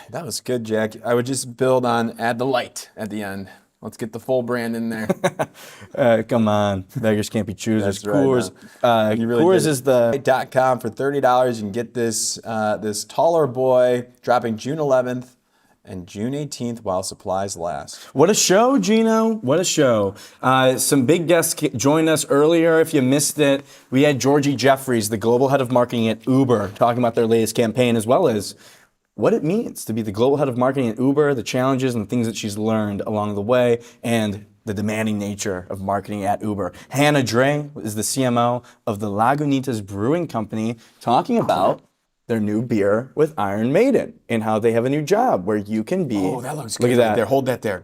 That was good, Jack. I would just build on add the light at the end. Let's get the full brand in there. Come on, beggars can't be choosers. That's Coors, right, really Coors is the .com for $30. You can get this TallerBoy dropping June 11th and June 18th while supplies last. What a show, Gino! What a show! Some big guests joined us earlier. If you missed it, we had Georgie Jeffries, the global head of marketing at Uber, talking about their latest campaign as well as what it means to be the global head of marketing at Uber, the challenges and things that she's learned along the way, and the demanding nature of marketing at Uber. Hannah Dre is the CMO of the Lagunitas Brewing Company, talking about their new beer with Iron Maiden and how they have a new job where you can be. Oh, that looks good. Look at that. There, hold that there.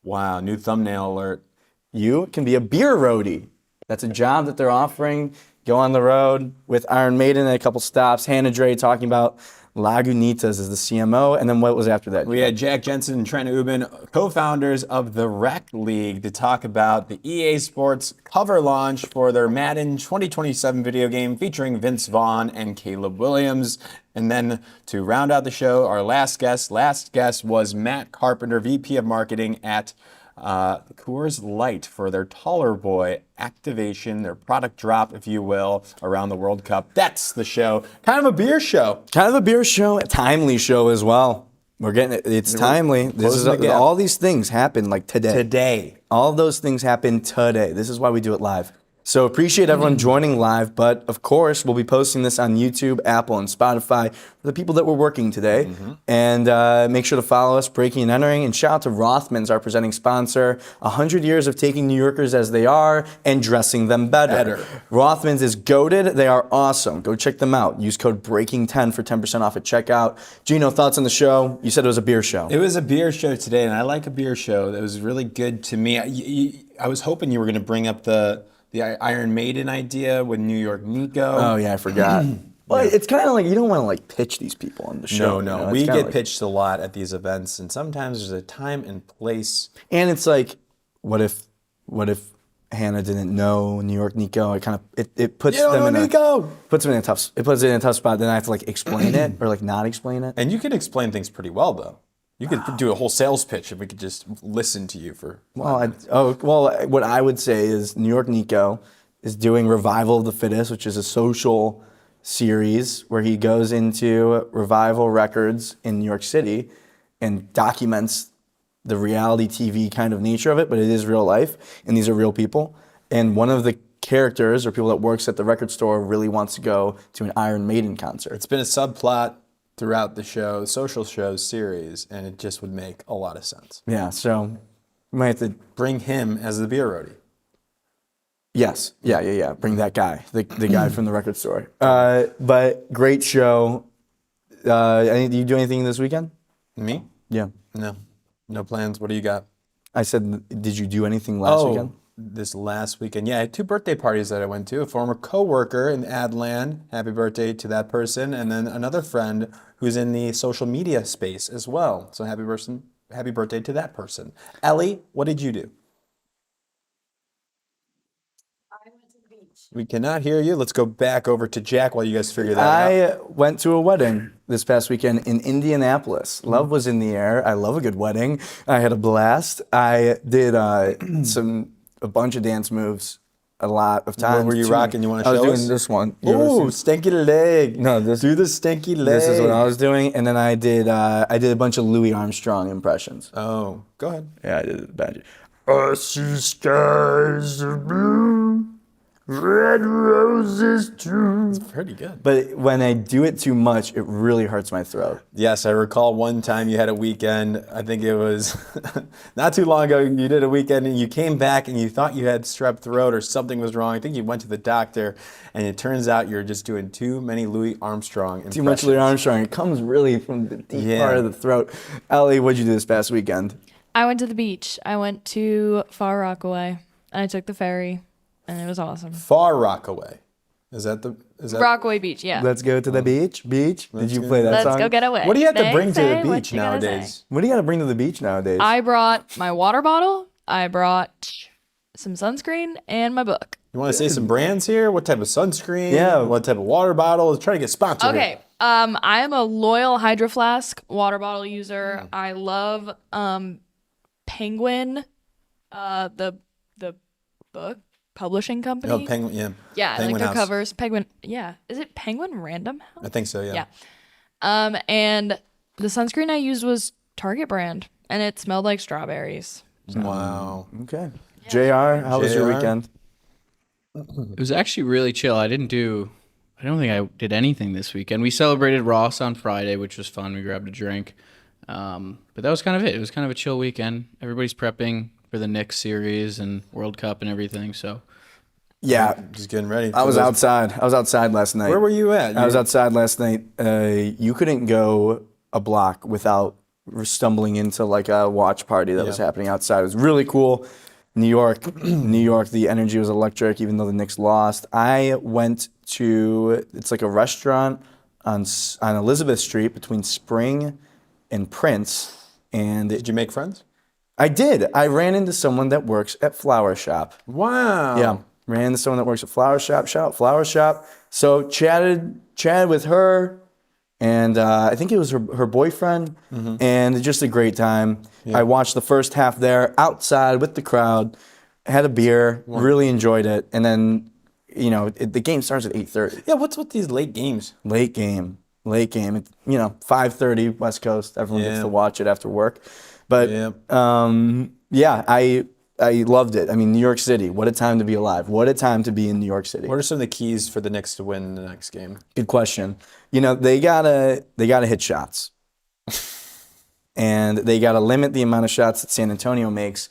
Wow, new thumbnail alert. You can be a beer roadie. That's a job that they're offering. Go on the road with Iron Maiden and a couple stops. Hannah Dre talking about Lagunitas as the CMO, and then what was after that? We had Jack Jensen and Trent Ubin, co-founders of the Rec League, to talk about the EA Sports cover launch for their Madden 2027 video game featuring Vince Vaughn and Caleb Williams. And then to round out the show, our last guest was Matt Carpenter, VP of Marketing at Coors Light, for their TallerBoy activation, their product drop, if you will, around the World Cup. That's the show. Kind of a beer show. A timely show as well. We're getting it. It's timely. This is all these things happen like today. All of those things happen today. This is why we do it live. So appreciate everyone joining live, but of course we'll be posting this on YouTube, Apple, and Spotify for the people that were working today. And make sure to follow us, Breaking and Entering, and shout out to Rothmans, our presenting sponsor. 100 years of taking New Yorkers as they are and dressing them better. Rothmans is goated. They are awesome. Go check them out. Use code BREAKING10 for 10% off at checkout. Gino, thoughts on the show? You said it was a beer show. It was a beer show today, and I like a beer show. That was really good to me. I was hoping you were going to bring up the Iron Maiden idea with New York Nico. Oh yeah, I forgot. Well, it's kind of like you don't want to like pitch these people on the show. No. We get pitched a lot at these events, and sometimes there's a time and place. And it's like, what if Hannah didn't know New York Nico? It kind of it puts them in puts them in a tough spot. Then I have to like explain it or like not explain it. And you can explain things pretty well though. You could do a whole sales pitch if we could just listen to you for. What I would say is New York Nico is doing Revival of the Fittest, which is a social series where he goes into Revival Records in New York City and documents the reality TV kind of nature of it, but it is real life, and these are real people. And one of the characters or people that works at the record store really wants to go to an Iron Maiden concert. It's been a subplot throughout the show, social shows series, and it just would make a lot of sense. Yeah, so we might have to bring him as the beer roadie. Yes, yeah. Bring that guy, the guy from the record store. But great show. Do you do anything this weekend? Me? Yeah. No plans. What do you got? I said, did you do anything last weekend? This last weekend. Yeah, I had 2 birthday parties that I went to. A former coworker in Adland, happy birthday to that person, and then another friend who's in the social media space as well. So happy birthday to that person. Ellie, what did you do? I went to the beach. We cannot hear you. Let's go back over to Jack while you guys figure that out. I went to a wedding this past weekend in Indianapolis. Love was in the air. I love a good wedding. I had a blast. I did a bunch of dance moves, a lot of times. What were you rocking? You want to show us? I was doing this one. Ooh, stanky leg. No, do the stanky leg. This is what I was doing, and then I did a bunch of Louis Armstrong impressions. Oh, go ahead. Yeah, I did a bunch. I see skies of blue, red roses too. It's pretty good. But when I do it too much, it really hurts my throat. Yes, I recall one time you had a weekend, I think it was not too long ago, you did a weekend and you came back and you thought you had strep throat or something was wrong. I think you went to the doctor and it turns out you're just doing too many Louis Armstrong impressions. Too much Louis Armstrong. It comes really from the deep part of the throat. Ellie, what'd you do this past weekend? I went to the beach. I went to Far Rockaway and I took the ferry and it was awesome. Far Rockaway. Is that Rockaway Beach, yeah. Let's go to the beach. Did you play that song? Let's go get away. What do you have to bring to the beach nowadays? What do you got to bring to the beach nowadays? I brought my water bottle. I brought some sunscreen and my book. You want to say some brands here? What type of sunscreen? Yeah. What type of water bottle? Let's try to get sponsored. Okay. Here. I am a loyal Hydro Flask water bottle user. I love Penguin, the book publishing company. Oh, Penguin, yeah. Yeah, Penguin like their House. covers. Penguin, yeah. Is it Penguin Random House? I think so, yeah. Yeah. And the sunscreen I used was Target brand, and it smelled like strawberries. Wow. Okay. JR, how was your weekend? It was actually really chill. I don't think I did anything this weekend. We celebrated Ross on Friday, which was fun. We grabbed a drink. But that was kind of it. It was kind of a chill weekend. Everybody's prepping for the Knicks series and World Cup and everything. So, yeah, just getting ready. I was outside. I was outside last night. Where were you at? I was outside last night. You couldn't go a block without stumbling into like a watch party that was happening outside. It was really cool. New York, the energy was electric, even though the Knicks lost. I went to, it's like a restaurant on Elizabeth Street between Spring and Prince. And did you make friends? I did. I ran into someone that works at Flower Shop. Wow. Yeah, ran into someone that works at Flower Shop. Shout out Flower Shop. So chatted with her, and I think it was her boyfriend, and just a great time. Yeah. I watched the first half there outside with the crowd, had a beer, really enjoyed it, and then the game starts at 8:30. Yeah, what's with these late games? Late game. It's 5:30 West Coast. Everyone gets to watch it after work. But I loved it. I mean, New York City, what a time to be alive. What a time to be in New York City. What are some of the keys for the Knicks to win the next game? Good question. They gotta hit shots. And they gotta limit the amount of shots that San Antonio makes.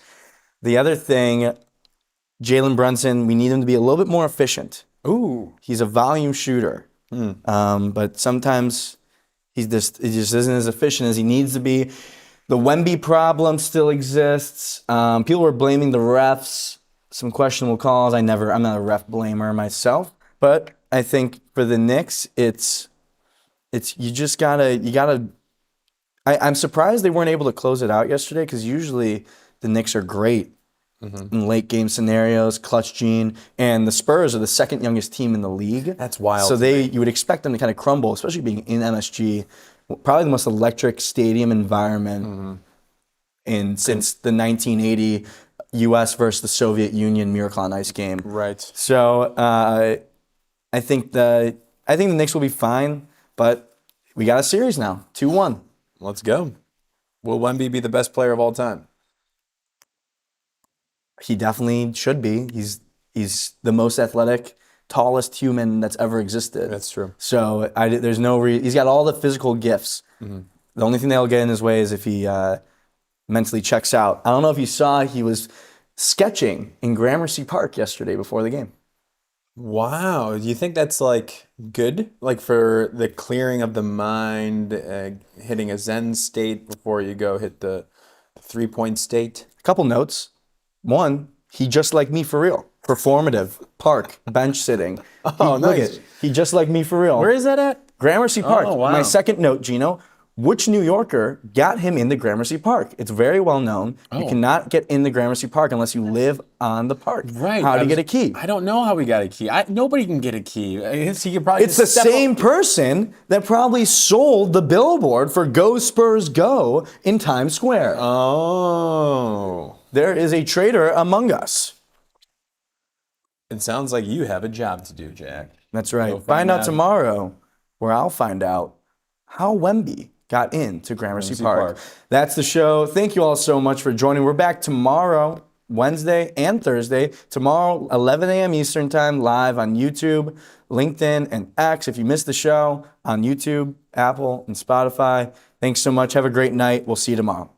The other thing, Jalen Brunson, we need him to be a little bit more efficient. Ooh. He's a volume shooter. But sometimes he just isn't as efficient as he needs to be. The Wemby problem still exists. People were blaming the refs, some questionable calls. I'm not a ref blamer myself, but I think for the Knicks, I'm surprised they weren't able to close it out yesterday, because usually the Knicks are great in late game scenarios, clutch gene, and the Spurs are the second youngest team in the league. That's wild. So you would expect them to kind of crumble, especially being in MSG. probably the most electric stadium environment since the 1980 U.S. versus the Soviet Union Miracle on Ice game. Right. So I think the Knicks will be fine, but we got a series now, 2-1. Let's go. Will Wemby be the best player of all time? He definitely should be. He's the most athletic, tallest human that's ever existed. That's true. So there's no he's got all the physical gifts. The only thing that'll get in his way is if he mentally checks out. I don't know if you saw, he was sketching in Gramercy Park yesterday before the game. Wow. Do you think that's like good? Like for the clearing of the mind, hitting a Zen state before you go hit the 3-point state? A couple notes. One, he just like me for real. Performative, park, bench sitting. Oh, nice. Look at, he just like me for real. Where is that at? Gramercy Park. Oh, wow. My second note, Gino. Which New Yorker got him into Gramercy Park? It's very well known. You cannot get in the Gramercy Park unless you live on the park. Right. How do you get a key? I don't know how we got a key. Nobody can get a key. He could probably It's the same person that probably sold the billboard for Go Spurs Go in Times Square. Oh. There is a traitor among us. It sounds like you have a job to do, Jack. That's right. Find out tomorrow, where I'll find out how Wemby got into Gramercy Park. That's the show. Thank you all so much for joining. We're back tomorrow, Wednesday and Thursday. Tomorrow, 11 a.m. Eastern Time, live on YouTube, LinkedIn, and X. If you missed the show, on YouTube, Apple, and Spotify. Thanks so much. Have a great night. We'll see you tomorrow.